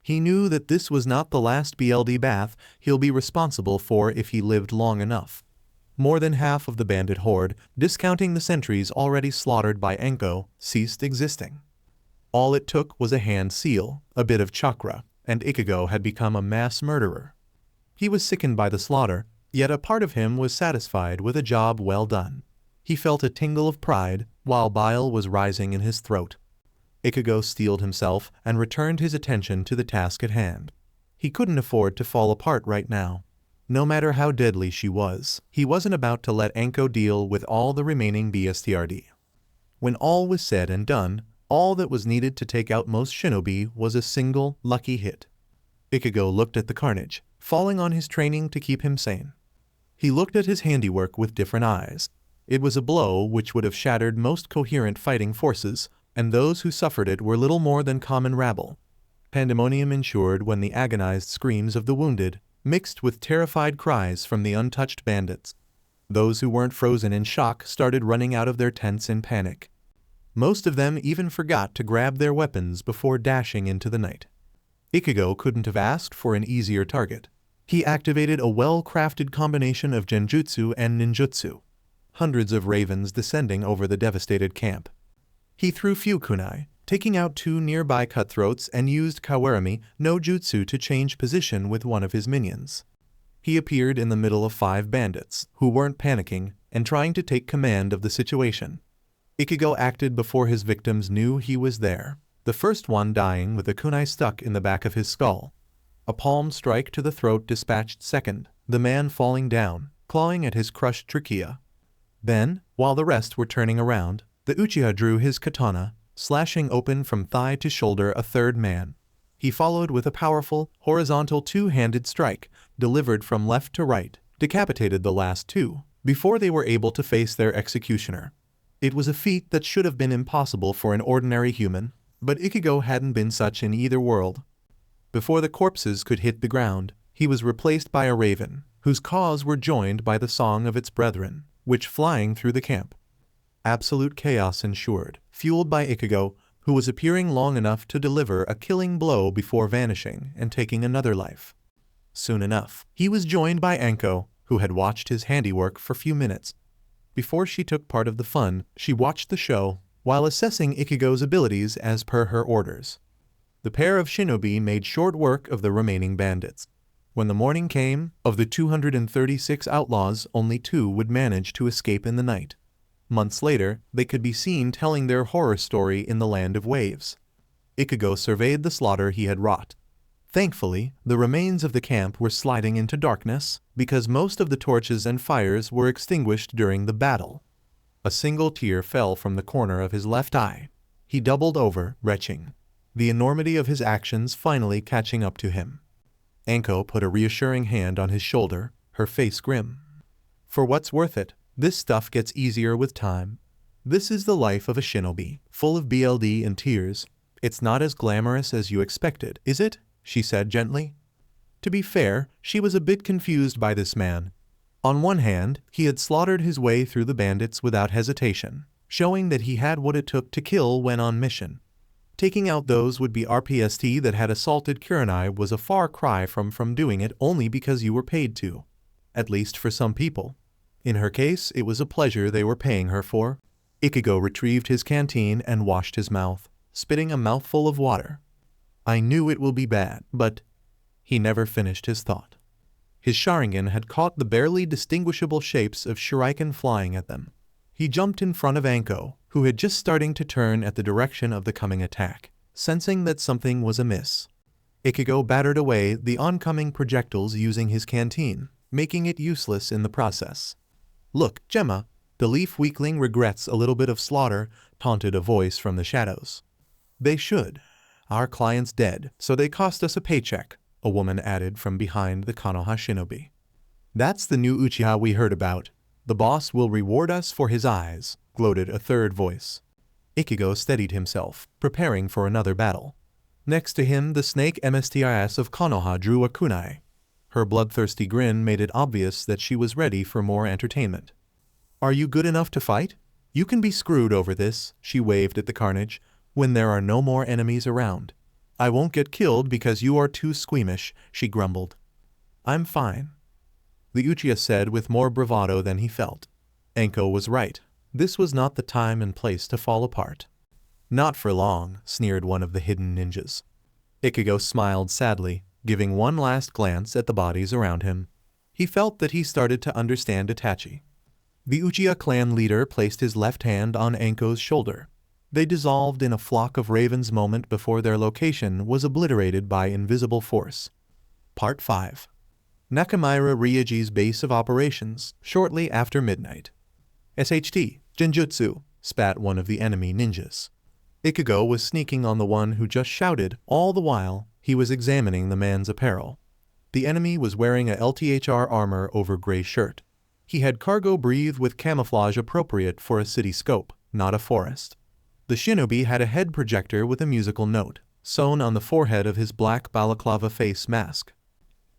He knew that this was not the last BLD bath he'll be responsible for if he lived long enough. More than half of the bandit horde, discounting the sentries already slaughtered by Anko, ceased existing. All it took was a hand seal, a bit of chakra, and Ichigo had become a mass murderer. He was sickened by the slaughter, yet a part of him was satisfied with a job well done. He felt a tingle of pride, while bile was rising in his throat. Ichigo steeled himself and returned his attention to the task at hand. He couldn't afford to fall apart right now. No matter how deadly she was, he wasn't about to let Anko deal with all the remaining BSTRD. When all was said and done, all that was needed to take out most shinobi was a single, lucky hit. Ichigo looked at the carnage, falling on his training to keep him sane. He looked at his handiwork with different eyes. It was a blow which would have shattered most coherent fighting forces, and those who suffered it were little more than common rabble. Pandemonium ensued when the agonized screams of the wounded, mixed with terrified cries from the untouched bandits. Those who weren't frozen in shock started running out of their tents in panic. Most of them even forgot to grab their weapons before dashing into the night. Ichigo couldn't have asked for an easier target. He activated a well-crafted combination of genjutsu and ninjutsu. hundreds of ravens descending over the devastated camp. He threw few kunai, taking out 2 nearby cutthroats, and used kawarami no jutsu to change position with one of his minions. He appeared in the middle of 5 bandits, who weren't panicking and trying to take command of the situation. Ichigo acted before his victims knew he was there, the first one dying with a kunai stuck in the back of his skull. A palm strike to the throat dispatched second, the man falling down, clawing at his crushed trachea. Then, while the rest were turning around, the Uchiha drew his katana, slashing open from thigh to shoulder a third man. He followed with a powerful, horizontal 2-handed strike, delivered from left to right, decapitated the last 2, before they were able to face their executioner. It was a feat that should have been impossible for an ordinary human, but Ichigo hadn't been such in either world. Before the corpses could hit the ground, he was replaced by a raven, whose caws were joined by the song of its brethren, which flying through the camp. Absolute chaos ensued, fueled by Ichigo, who was appearing long enough to deliver a killing blow before vanishing and taking another life. Soon enough, he was joined by Anko, who had watched his handiwork for few minutes. Before she took part of the fun, she watched the show, while assessing Ichigo's abilities as per her orders. The pair of shinobi made short work of the remaining bandits. When the morning came, of the 236 outlaws, only 2 would manage to escape in the night. Months later, they could be seen telling their horror story in the land of waves. Ichigo surveyed the slaughter he had wrought. Thankfully, the remains of the camp were sliding into darkness, because most of the torches and fires were extinguished during the battle. A single tear fell from the corner of his left eye. He doubled over, retching, the enormity of his actions finally catching up to him. Anko put a reassuring hand on his shoulder, her face grim. For what's worth it, this stuff gets easier with time. This is the life of a shinobi, full of BLD and tears. It's not as glamorous as you expected, is it? She said gently. To be fair, she was a bit confused by this man. On one hand, he had slaughtered his way through the bandits without hesitation, showing that he had what it took to kill when on mission. Taking out those would-be RPST that had assaulted Kurenai was a far cry from doing it only because you were paid to. At least for some people. In her case, it was a pleasure they were paying her for. Ichigo retrieved his canteen and washed his mouth, spitting a mouthful of water. I knew it will be bad, but... He never finished his thought. His Sharingan had caught the barely distinguishable shapes of shuriken flying at them. He jumped in front of Anko, who had just starting to turn at the direction of the coming attack, sensing that something was amiss. Ichigo battered away the oncoming projectiles using his canteen, making it useless in the process. Look, Gemma, the leaf weakling regrets a little bit of slaughter, taunted a voice from the shadows. They should. Our client's dead, so they cost us a paycheck, a woman added from behind the Konoha shinobi. That's the new Uchiha we heard about. The boss will reward us for his eyes, gloated a third voice. Ichigo steadied himself, preparing for another battle. Next to him, the snake MSTIS of Konoha drew a kunai. Her bloodthirsty grin made it obvious that she was ready for more entertainment. Are you good enough to fight? You can be screwed over this, she waved at the carnage, when there are no more enemies around. I won't get killed because you are too squeamish, she grumbled. I'm fine, the Uchiha said with more bravado than he felt. Anko was right. This was not the time and place to fall apart. Not for long, sneered one of the hidden ninjas. Ichigo smiled sadly, giving one last glance at the bodies around him. He felt that he started to understand Itachi. The Uchiha clan leader placed his left hand on Anko's shoulder. They dissolved in a flock of ravens moment before their location was obliterated by invisible force. Part 5. Nakamura Ryoji's base of operations, shortly after midnight. SHT, Genjutsu, spat one of the enemy ninjas. Ichigo was sneaking on the one who just shouted, all the while he was examining the man's apparel. The enemy was wearing a LTHR armor over gray shirt. He had cargo breathed with camouflage appropriate for a city scope, not a forest. The shinobi had a head projector with a musical note, sewn on the forehead of his black balaclava face mask.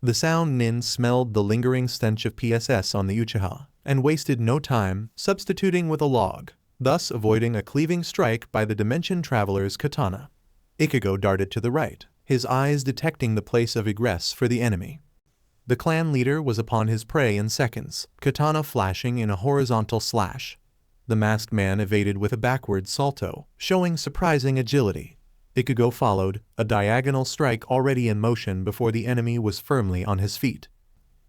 The sound nin smelled the lingering stench of PSS on the Uchiha, and wasted no time substituting with a log, thus avoiding a cleaving strike by the Dimension Traveler's katana. Ichigo darted to the right, his eyes detecting the place of egress for the enemy. The clan leader was upon his prey in seconds, katana flashing in a horizontal slash. The masked man evaded with a backward salto, showing surprising agility. Ichigo followed, a diagonal strike already in motion before the enemy was firmly on his feet.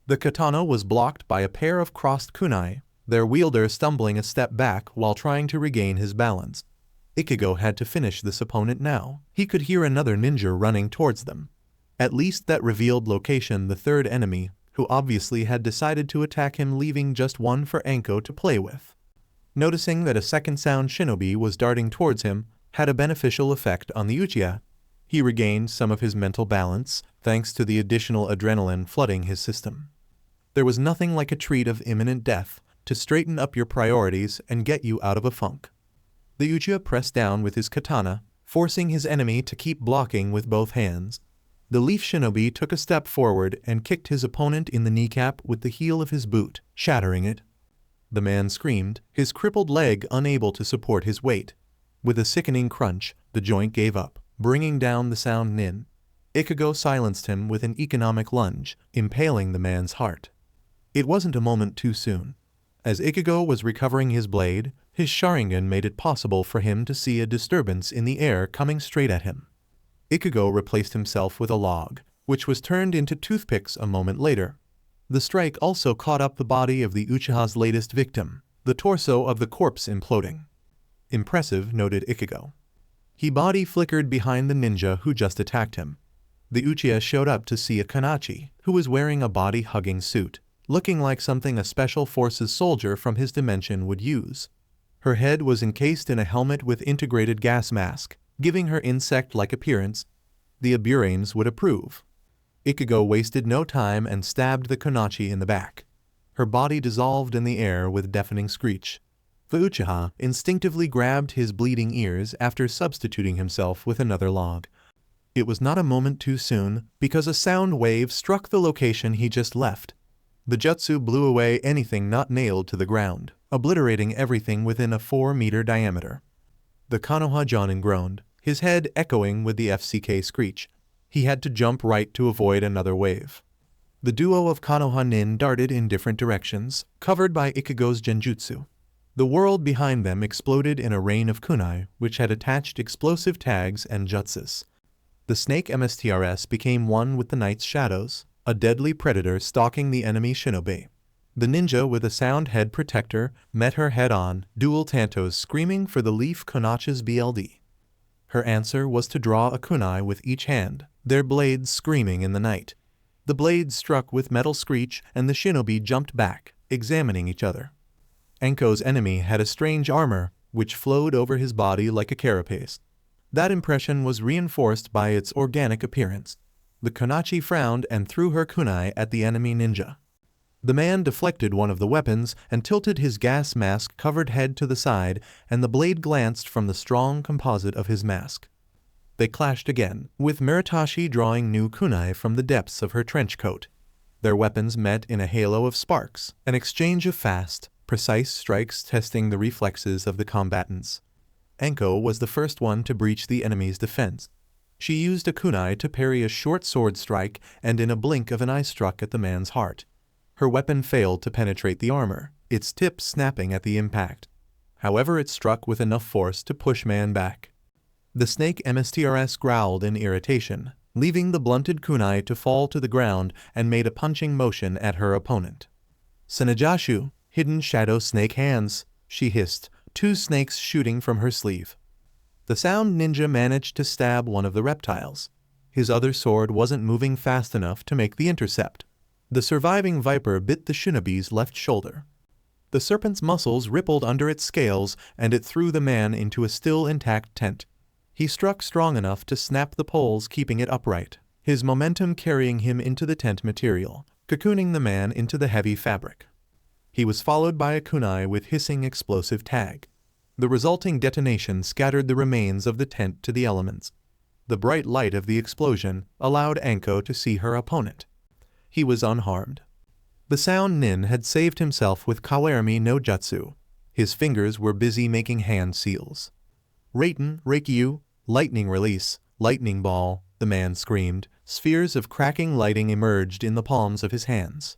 The katana was blocked by a pair of crossed kunai, their wielder stumbling a step back while trying to regain his balance. Ichigo had to finish this opponent now. He could hear another ninja running towards them. At least that revealed location the third enemy, who obviously had decided to attack him, leaving just one for Anko to play with. Noticing that a second sound shinobi was darting towards him had a beneficial effect on the Uchiha. He regained some of his mental balance, thanks to the additional adrenaline flooding his system. There was nothing like a treat of imminent death to straighten up your priorities and get you out of a funk. The Uchiha pressed down with his katana, forcing his enemy to keep blocking with both hands. The leaf shinobi took a step forward and kicked his opponent in the kneecap with the heel of his boot, shattering it. The man screamed, his crippled leg unable to support his weight. With a sickening crunch, the joint gave up, bringing down the sound nin. Ichigo silenced him with an economic lunge, impaling the man's heart. It wasn't a moment too soon. As Ichigo was recovering his blade, his Sharingan made it possible for him to see a disturbance in the air coming straight at him. Ichigo replaced himself with a log, which was turned into toothpicks a moment later. The strike also caught up the body of the Uchiha's latest victim, the torso of the corpse imploding. Impressive, noted Ichigo. He body flickered behind the ninja who just attacked him. The Uchiha showed up to see a Kanachi, who was wearing a body-hugging suit, looking like something a special forces soldier from his dimension would use. Her head was encased in a helmet with integrated gas mask, giving her insect-like appearance. The Aburanes would approve. Ichigo wasted no time and stabbed the Kanachi in the back. Her body dissolved in the air with deafening screech. The Uchiha instinctively grabbed his bleeding ears after substituting himself with another log. It was not a moment too soon, because a sound wave struck the location he just left. The jutsu blew away anything not nailed to the ground, obliterating everything within a 4-meter diameter. The Konoha Jonin groaned, his head echoing with the FCK screech. He had to jump right to avoid another wave. The duo of Konoha nin darted in different directions, covered by Ichigo's genjutsu. The world behind them exploded in a rain of kunai, which had attached explosive tags and jutsus. The snake MSTRS became one with the night's shadows, a deadly predator stalking the enemy shinobi. The ninja with a sound head protector met her head-on, dual tantos screaming for the leaf Konachi's BLD. Her answer was to draw a kunai with each hand, their blades screaming in the night. The blades struck with metal screech and the shinobi jumped back, examining each other. Anko's enemy had a strange armor, which flowed over his body like a carapace. That impression was reinforced by its organic appearance. The Konachi frowned and threw her kunai at the enemy ninja. The man deflected one of the weapons and tilted his gas mask-covered head to the side, and the blade glanced from the strong composite of his mask. They clashed again, with Muratashi drawing new kunai from the depths of her trench coat. Their weapons met in a halo of sparks, an exchange of fast, precise strikes testing the reflexes of the combatants. Anko was the first one to breach the enemy's defense. She used a kunai to parry a short sword strike and in a blink of an eye struck at the man's heart. Her weapon failed to penetrate the armor, its tip snapping at the impact. However, it struck with enough force to push man back. The snake MSTRS growled in irritation, leaving the blunted kunai to fall to the ground and made a punching motion at her opponent. "Senajashu, hidden shadow snake hands," she hissed, 2 snakes shooting from her sleeve. The sound ninja managed to stab one of the reptiles. His other sword wasn't moving fast enough to make the intercept. The surviving viper bit the shinobi's left shoulder. The serpent's muscles rippled under its scales and it threw the man into a still intact tent. He struck strong enough to snap the poles keeping it upright, his momentum carrying him into the tent material, cocooning the man into the heavy fabric. He was followed by a kunai with hissing explosive tag. The resulting detonation scattered the remains of the tent to the elements. The bright light of the explosion allowed Anko to see her opponent. He was unharmed. The sound nin had saved himself with Kawarami no Jutsu. His fingers were busy making hand seals. "Raiten, Reikyu, lightning release, lightning ball," the man screamed, Spheres of cracking lighting emerged in the palms of his hands.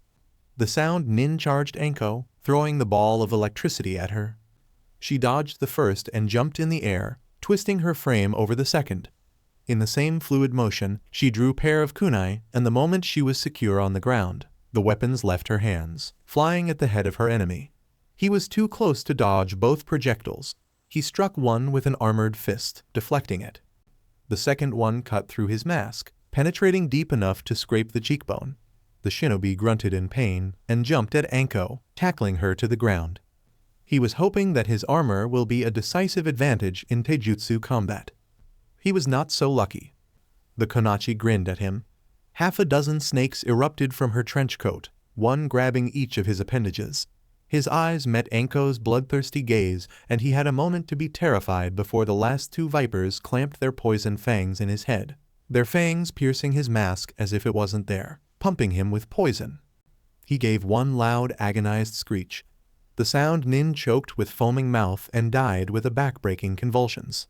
The sound nin charged Anko, throwing the ball of electricity at her. She dodged the first and jumped in the air, twisting her frame over the second. In the same fluid motion, she drew pair of kunai, and the moment she was secure on the ground, the weapons left her hands, flying at the head of her enemy. He was too close to dodge both projectiles. He struck one with an armored fist, deflecting it. The second one cut through his mask, penetrating deep enough to scrape the cheekbone. The shinobi grunted in pain and jumped at Anko, tackling her to the ground. He was hoping that his armor will be a decisive advantage in taijutsu combat. He was not so lucky. The Konachi grinned at him. Half a dozen snakes erupted from her trench coat, one grabbing each of his appendages. His eyes met Anko's bloodthirsty gaze, and he had a moment to be terrified before the last two vipers clamped their poison fangs in his head, their fangs piercing his mask as if it wasn't there, pumping him with poison. He gave one loud, agonized screech. The sound nin choked with foaming mouth and died with a back-breaking convulsions.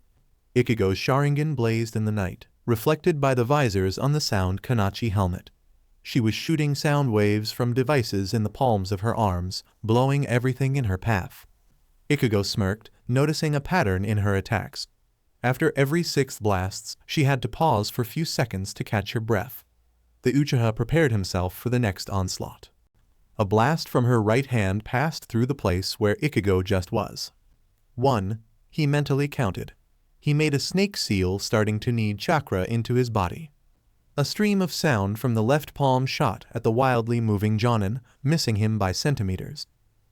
Ichigo's Sharingan blazed in the night, reflected by the visors on the sound Konachi helmet. She was shooting sound waves from devices in the palms of her arms, blowing everything in her path. Ichigo smirked, noticing a pattern in her attacks. After every 6 blasts, she had to pause for a few seconds to catch her breath. The Uchiha prepared himself for the next onslaught. A blast from her right hand passed through the place where Ichigo just was. 1, he mentally counted. He made a snake seal starting to knead chakra into his body. A stream of sound from the left palm shot at the wildly moving Jonin, missing him by centimeters.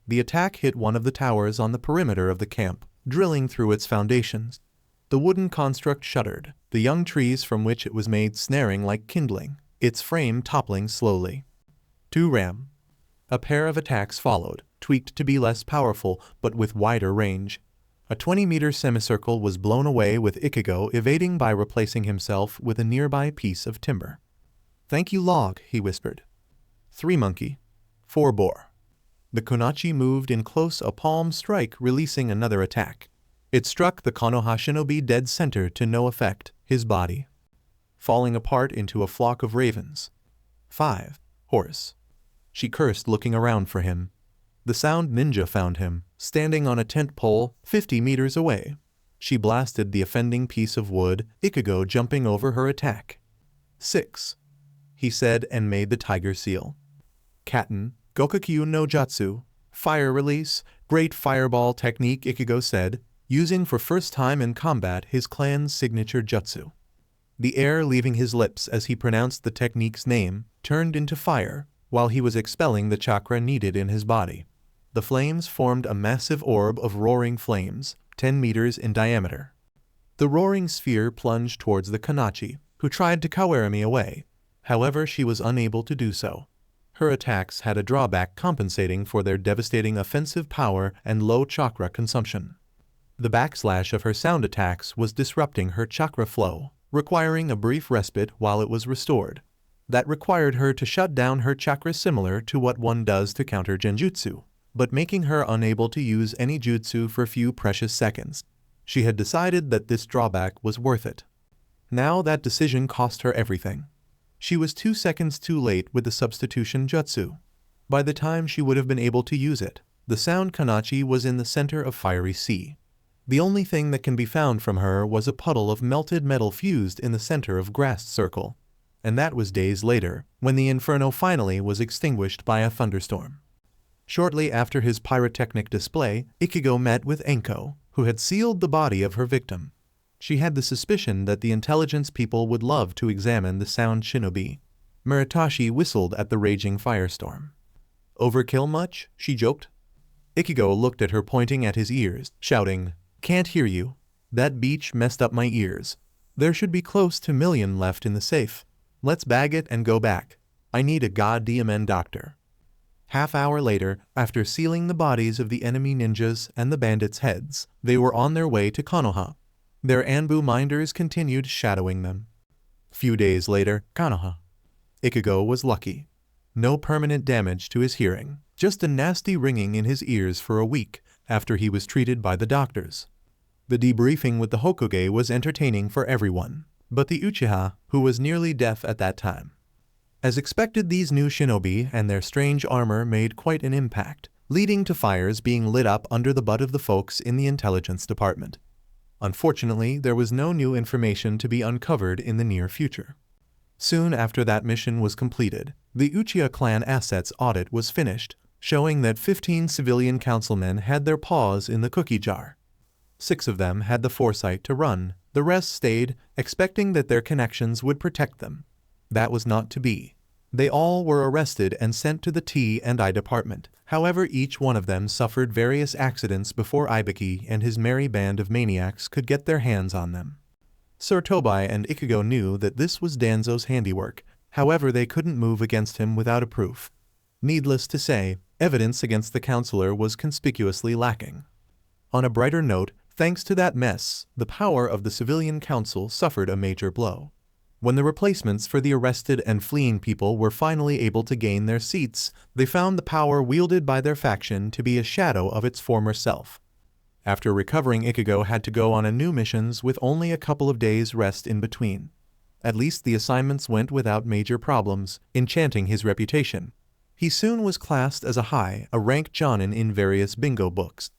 The attack hit one of the towers on the perimeter of the camp, drilling through its foundations. The wooden construct shuddered, the young trees from which it was made snaring like kindling, its frame toppling slowly. 2 ram. A pair of attacks followed, tweaked to be less powerful but with wider range. A 20-meter semicircle was blown away with Ichigo evading by replacing himself with a nearby piece of timber. "Thank you, log," he whispered. 3 monkey. 4 boar. The Konachi moved in close a palm strike, releasing another attack. It struck the Konoha shinobi dead center to no effect, his body falling apart into a flock of ravens. 5 horse. She cursed, looking around for him. The sound ninja found him, standing on a tent pole 50 meters away. She blasted the offending piece of wood, Ichigo jumping over her attack. 6, he said, and made the tiger seal. Katten, Gokukyu no Jutsu, fire release, great fireball technique, Ichigo said, using for first time in combat his clan's signature jutsu. The air leaving his lips as he pronounced the technique's name turned into fire, while he was expelling the chakra needed in his body. The flames formed a massive orb of roaring flames, 10 meters in diameter. The roaring sphere plunged towards the Konachi, who tried to Kawarami away. However, she was unable to do so. Her attacks had a drawback compensating for their devastating offensive power and low chakra consumption. The backslash of her sound attacks was disrupting her chakra flow, requiring a brief respite while it was restored. That required her to shut down her chakra, similar to what one does to counter genjutsu, but making her unable to use any jutsu for a few precious seconds. She had decided that this drawback was worth it. Now that decision cost her everything. She was 2 seconds too late with the substitution jutsu. By the time she would have been able to use it, the sound Konachi was in the center of fiery sea. The only thing that can be found from her was a puddle of melted metal fused in the center of grass circle. And that was days later, when the inferno finally was extinguished by a thunderstorm. Shortly after his pyrotechnic display, Ichigo met with Anko, who had sealed the body of her victim. She had the suspicion that the intelligence people would love to examine the sound shinobi. Muratashi whistled at the raging firestorm. "Overkill much?" she joked. Ichigo looked at her, pointing at his ears, shouting, "Can't hear you. That beach messed up my ears. There should be close to 1 million left in the safe. Let's bag it and go back. I need a goddamn doctor." Half-hour later, after sealing the bodies of the enemy ninjas and the bandits' heads, they were on their way to Konoha. Their Anbu minders continued shadowing them. Few days later, Konoha. Ichigo was lucky. No permanent damage to his hearing, just a nasty ringing in his ears for a week after he was treated by the doctors. The debriefing with the Hokage was entertaining for everyone. but the Uchiha, who was nearly deaf at that time. As expected, these new shinobi and their strange armor made quite an impact, leading to fires being lit up under the butt of the folks in the intelligence department. Unfortunately, there was no new information to be uncovered in the near future. Soon after that mission was completed, the Uchiha clan assets audit was finished, showing that 15 civilian councilmen had their paws in the cookie jar. 6 of them had the foresight to run, the rest stayed, expecting that their connections would protect them. That was not to be. They all were arrested and sent to the T&I department. However, each one of them suffered various accidents before Ibiki and his merry band of maniacs could get their hands on them. Sir Tobai and Ichigo knew that this was Danzo's handiwork, however they couldn't move against him without a proof. Needless to say, evidence against the counselor was conspicuously lacking. On a brighter note, thanks to that mess, the power of the civilian council suffered a major blow. When the replacements for the arrested and fleeing people were finally able to gain their seats, they found the power wielded by their faction to be a shadow of its former self. After recovering, Ichigo had to go on a new missions with only a couple of days rest in between. At least the assignments went without major problems, enchanting his reputation. He soon was classed as a rank jonin in various bingo books.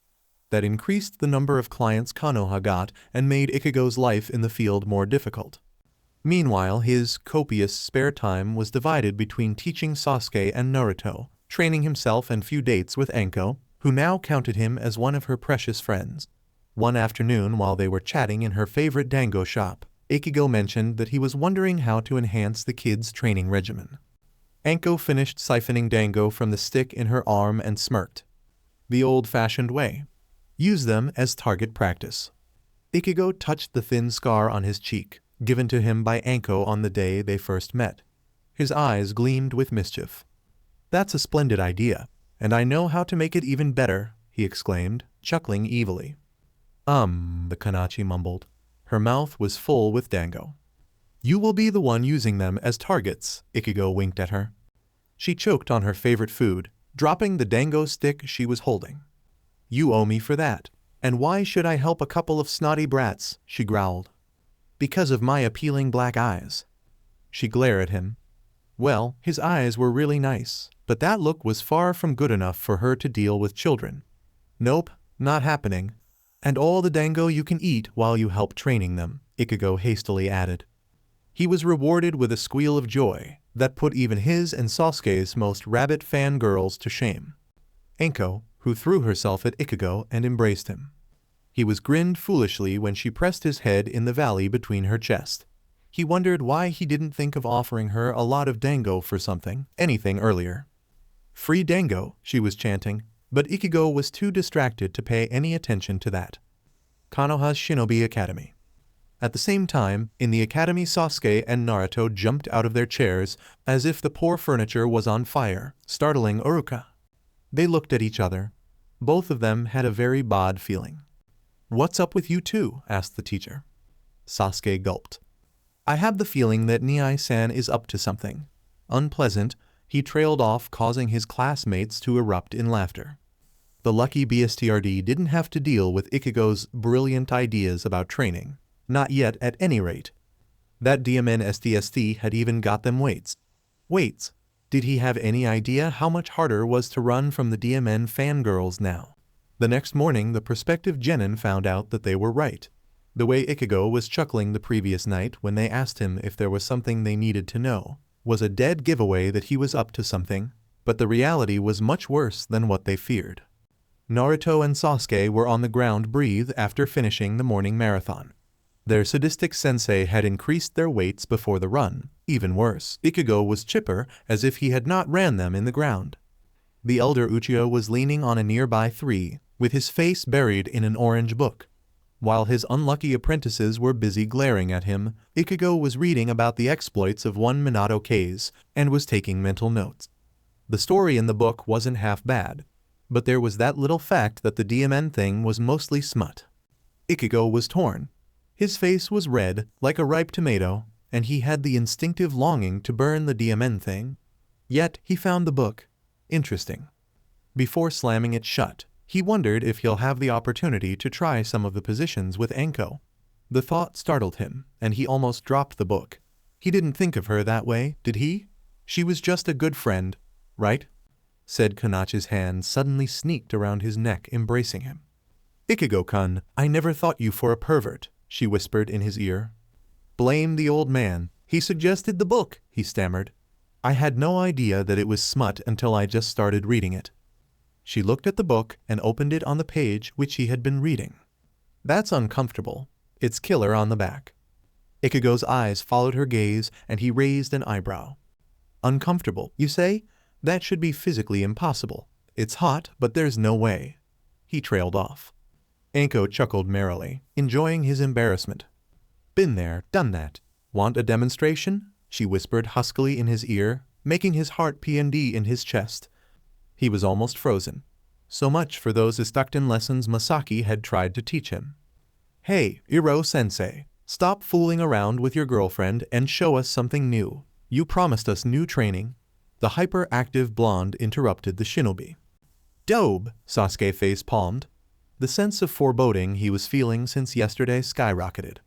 That increased the number of clients Konoha got and made Ichigo's life in the field more difficult. Meanwhile, his copious spare time was divided between teaching Sasuke and Naruto, training himself and few dates with Anko, who now counted him as one of her precious friends. One afternoon while they were chatting in her favorite dango shop, Ichigo mentioned that he was wondering how to enhance the kid's training regimen. Anko finished siphoning dango from the stick in her arm and smirked. The old-fashioned way. Use them as target practice. Ichigo touched the thin scar on his cheek, given to him by Anko on the day they first met. His eyes gleamed with mischief. "That's a splendid idea, and I know how to make it even better," he exclaimed, chuckling evilly. The Kanachi mumbled. Her mouth was full with dango. "You will be the one using them as targets," Ichigo winked at her. She choked on her favorite food, dropping the dango stick she was holding. "You owe me for that. And why should I help a couple of snotty brats?" she growled. "Because of my appealing black eyes." She glared at him. Well, his eyes were really nice, but that look was far from good enough for her to deal with children. "Nope, not happening. And all the dango you can eat while you help training them," Ichigo hastily added. He was rewarded with a squeal of joy that put even his and Sasuke's most rabid fangirls to shame. Anko, who threw herself at Ichigo and embraced him. He was grinned foolishly when she pressed his head in the valley between her chest. He wondered why he didn't think of offering her a lot of dango for anything earlier. "Free dango," she was chanting, but Ichigo was too distracted to pay any attention to that. Konoha's Shinobi Academy. At the same time, in the academy, Sasuke and Naruto jumped out of their chairs as if the poor furniture was on fire, startling Rukia. They looked at each other. Both of them had a very bad feeling. "What's up with you two?" asked the teacher. Sasuke gulped. "I have the feeling that Niai-san is up to something unpleasant," he trailed off, causing his classmates to erupt in laughter. The lucky BSTRD didn't have to deal with Ichigo's brilliant ideas about training. Not yet, at any rate. That DMN STST had even got them weights. Weights. Did he have any idea how much harder it was to run from the DMN fangirls now? The next morning, the prospective genin found out that they were right. The way Ichigo was chuckling the previous night when they asked him if there was something they needed to know was a dead giveaway that he was up to something, but the reality was much worse than what they feared. Naruto and Sasuke were on the ground breathe after finishing the morning marathon. Their sadistic sensei had increased their weights before the run. Even worse, Ichigo was chipper as if he had not ran them in the ground. The elder Uchiha was leaning on a nearby tree, with his face buried in an orange book. While his unlucky apprentices were busy glaring at him, Ichigo was reading about the exploits of one Minato Kase and was taking mental notes. The story in the book wasn't half bad, but there was that little fact that the DMN thing was mostly smut. Ichigo was torn. His face was red, like a ripe tomato, and he had the instinctive longing to burn the DMN thing. Yet he found the book interesting. Before slamming it shut, he wondered if he'll have the opportunity to try some of the positions with Anko. The thought startled him, and he almost dropped the book. He didn't think of her that way, did he? She was just a good friend, right? Said Konachi's hand suddenly sneaked around his neck, embracing him. Ichigo-kun, I never thought you for a pervert, she whispered in his ear. Blame the old man. He suggested the book, he stammered. I had no idea that it was smut until I just started reading it. She looked at the book and opened it on the page which he had been reading. That's uncomfortable. It's killer on the back. Ichigo's eyes followed her gaze and he raised an eyebrow. Uncomfortable, you say? That should be physically impossible. It's hot, but there's no way. He trailed off. Anko chuckled merrily, enjoying his embarrassment. Been there, done that. Want a demonstration? She whispered huskily in his ear, making his heart P&D in his chest. He was almost frozen. So much for those instruction lessons Masaki had tried to teach him. Hey, Iro-sensei, stop fooling around with your girlfriend and show us something new. You promised us new training. The hyperactive blonde interrupted the shinobi. Dobe, Sasuke face-palmed. The sense of foreboding he was feeling since yesterday skyrocketed.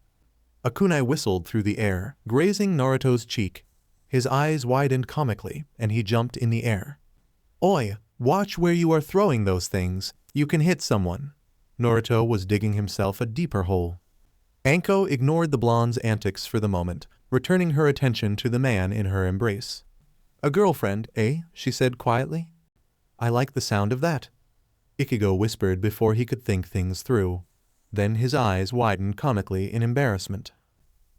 A kunai whistled through the air, grazing Naruto's cheek. His eyes widened comically, and he jumped in the air. Oi, watch where you are throwing those things. You can hit someone. Naruto was digging himself a deeper hole. Anko ignored the blonde's antics for the moment, returning her attention to the man in her embrace. A girlfriend, eh? She said quietly. I like the sound of that. Ichigo whispered before he could think things through. Then his eyes widened comically in embarrassment.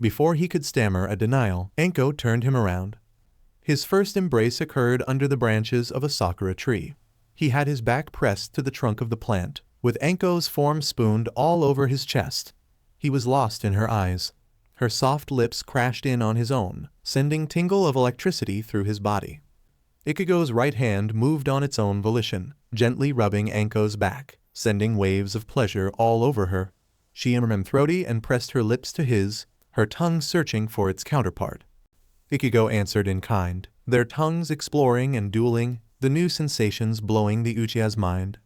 Before he could stammer a denial, Anko turned him around. His first embrace occurred under the branches of a sakura tree. He had his back pressed to the trunk of the plant, with Anko's form spooned all over his chest. He was lost in her eyes. Her soft lips crashed in on his own, sending tingle of electricity through his body. Ichigo's right hand moved on its own volition, gently rubbing Anko's back, sending waves of pleasure all over her. She remained throaty and pressed her lips to his, her tongue searching for its counterpart. Ichigo answered in kind, their tongues exploring and dueling, the new sensations blowing the Uchiha's mind.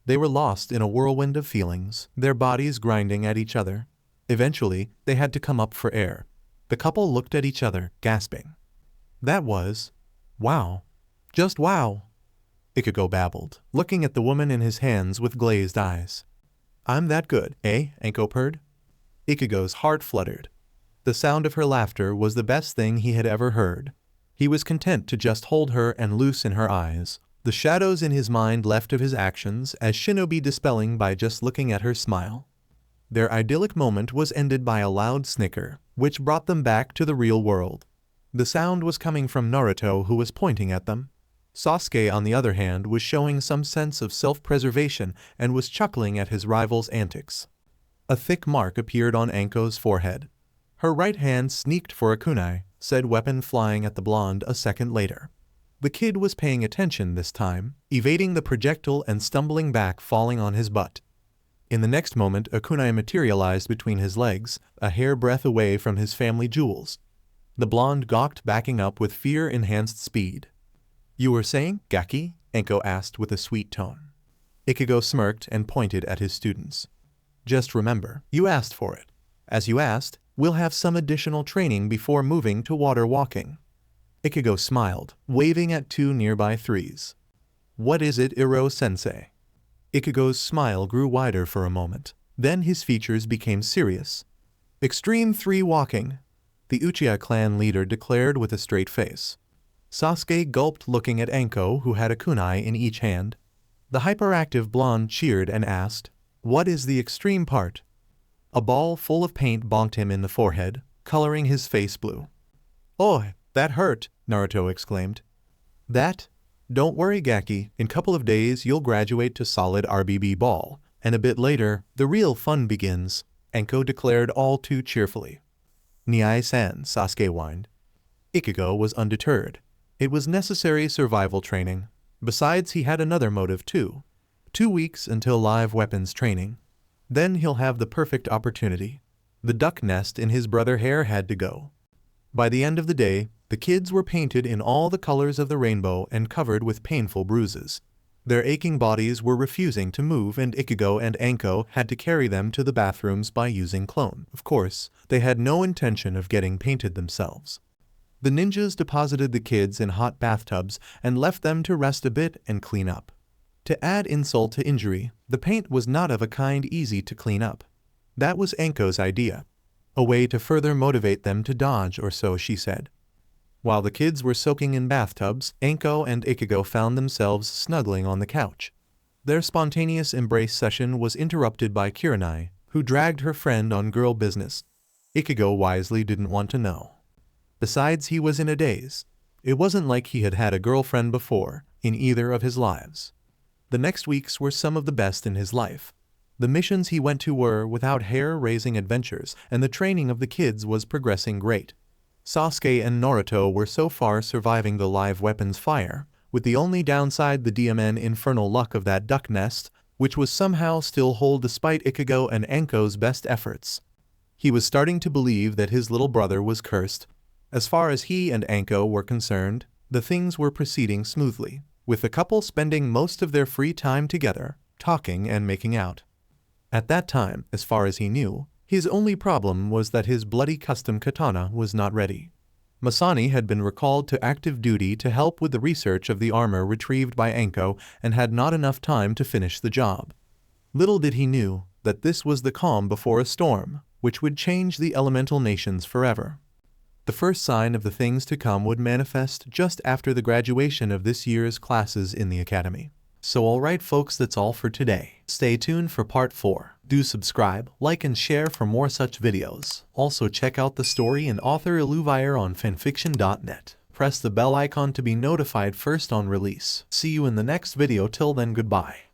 They were lost in a whirlwind of feelings, their bodies grinding at each other. Eventually, they had to come up for air. The couple looked at each other, gasping. That was... wow. Just wow. Ichigo babbled, looking at the woman in his hands with glazed eyes. I'm that good, eh? Anko purred. Ichigo's heart fluttered. The sound of her laughter was the best thing he had ever heard. He was content to just hold her and loosen her eyes. The shadows in his mind left of his actions as shinobi dispelling by just looking at her smile. Their idyllic moment was ended by a loud snicker, which brought them back to the real world. The sound was coming from Naruto, who was pointing at them. Sasuke, on the other hand, was showing some sense of self-preservation and was chuckling at his rival's antics. A thick mark appeared on Anko's forehead. Her right hand sneaked for a kunai, said weapon flying at the blonde a second later. The kid was paying attention this time, evading the projectile and stumbling back, falling on his butt. In the next moment, a kunai materialized between his legs, a hairbreadth away from his family jewels. The blonde gawked, backing up with fear-enhanced speed. You were saying, Gaki? Anko asked with a sweet tone. Ichigo smirked and pointed at his students. Just remember, you asked for it. As you asked, we'll have some additional training before moving to water walking. Ichigo smiled, waving at two nearby threes. What is it, Iro-sensei? Ichigo's smile grew wider for a moment. Then his features became serious. Extreme 3 walking, the Uchiha clan leader declared with a straight face. Sasuke gulped, looking at Anko, who had a kunai in each hand. The hyperactive blonde cheered and asked, what is the extreme part? A ball full of paint bonked him in the forehead, coloring his face blue. Oh, that hurt, Naruto exclaimed. That? Don't worry, Gaki, in a couple of days you'll graduate to solid RBB ball, and a bit later, the real fun begins, Anko declared all too cheerfully. Niai-san, Sasuke whined. Ichigo was undeterred. It was necessary survival training. Besides, he had another motive too. 2 weeks until live weapons training. Then he'll have the perfect opportunity. The duck nest in his brother's hair had to go. By the end of the day, the kids were painted in all the colors of the rainbow and covered with painful bruises. Their aching bodies were refusing to move, and Ichigo and Anko had to carry them to the bathrooms by using clone. Of course, they had no intention of getting painted themselves. The ninjas deposited the kids in hot bathtubs and left them to rest a bit and clean up. To add insult to injury, the paint was not of a kind easy to clean up. That was Anko's idea. A way to further motivate them to dodge, or so she said. While the kids were soaking in bathtubs, Anko and Ichigo found themselves snuggling on the couch. Their spontaneous embrace session was interrupted by Kurenai, who dragged her friend on girl business. Ichigo wisely didn't want to know. Besides, he was in a daze. It wasn't like he had had a girlfriend before, in either of his lives. The next weeks were some of the best in his life. The missions he went to were without hair-raising adventures, and the training of the kids was progressing great. Sasuke and Naruto were so far surviving the live weapons fire, with the only downside the DMN infernal luck of that duck nest, which was somehow still whole despite Ichigo and Anko's best efforts. He was starting to believe that his little brother was cursed. As far as he and Anko were concerned, the things were proceeding smoothly, with the couple spending most of their free time together, talking and making out. At that time, as far as he knew, his only problem was that his bloody custom katana was not ready. Masani had been recalled to active duty to help with the research of the armor retrieved by Anko and had not enough time to finish the job. Little did he knew that this was the calm before a storm, which would change the elemental nations forever. The first sign of the things to come would manifest just after the graduation of this year's classes in the academy. So alright folks, that's all for today. Stay tuned for part 4. Do subscribe, like and share for more such videos. Also check out the story and author Illuviar on FANFICTIONnet. Press the bell icon to be notified first on release. See you in the next video. Till then, goodbye.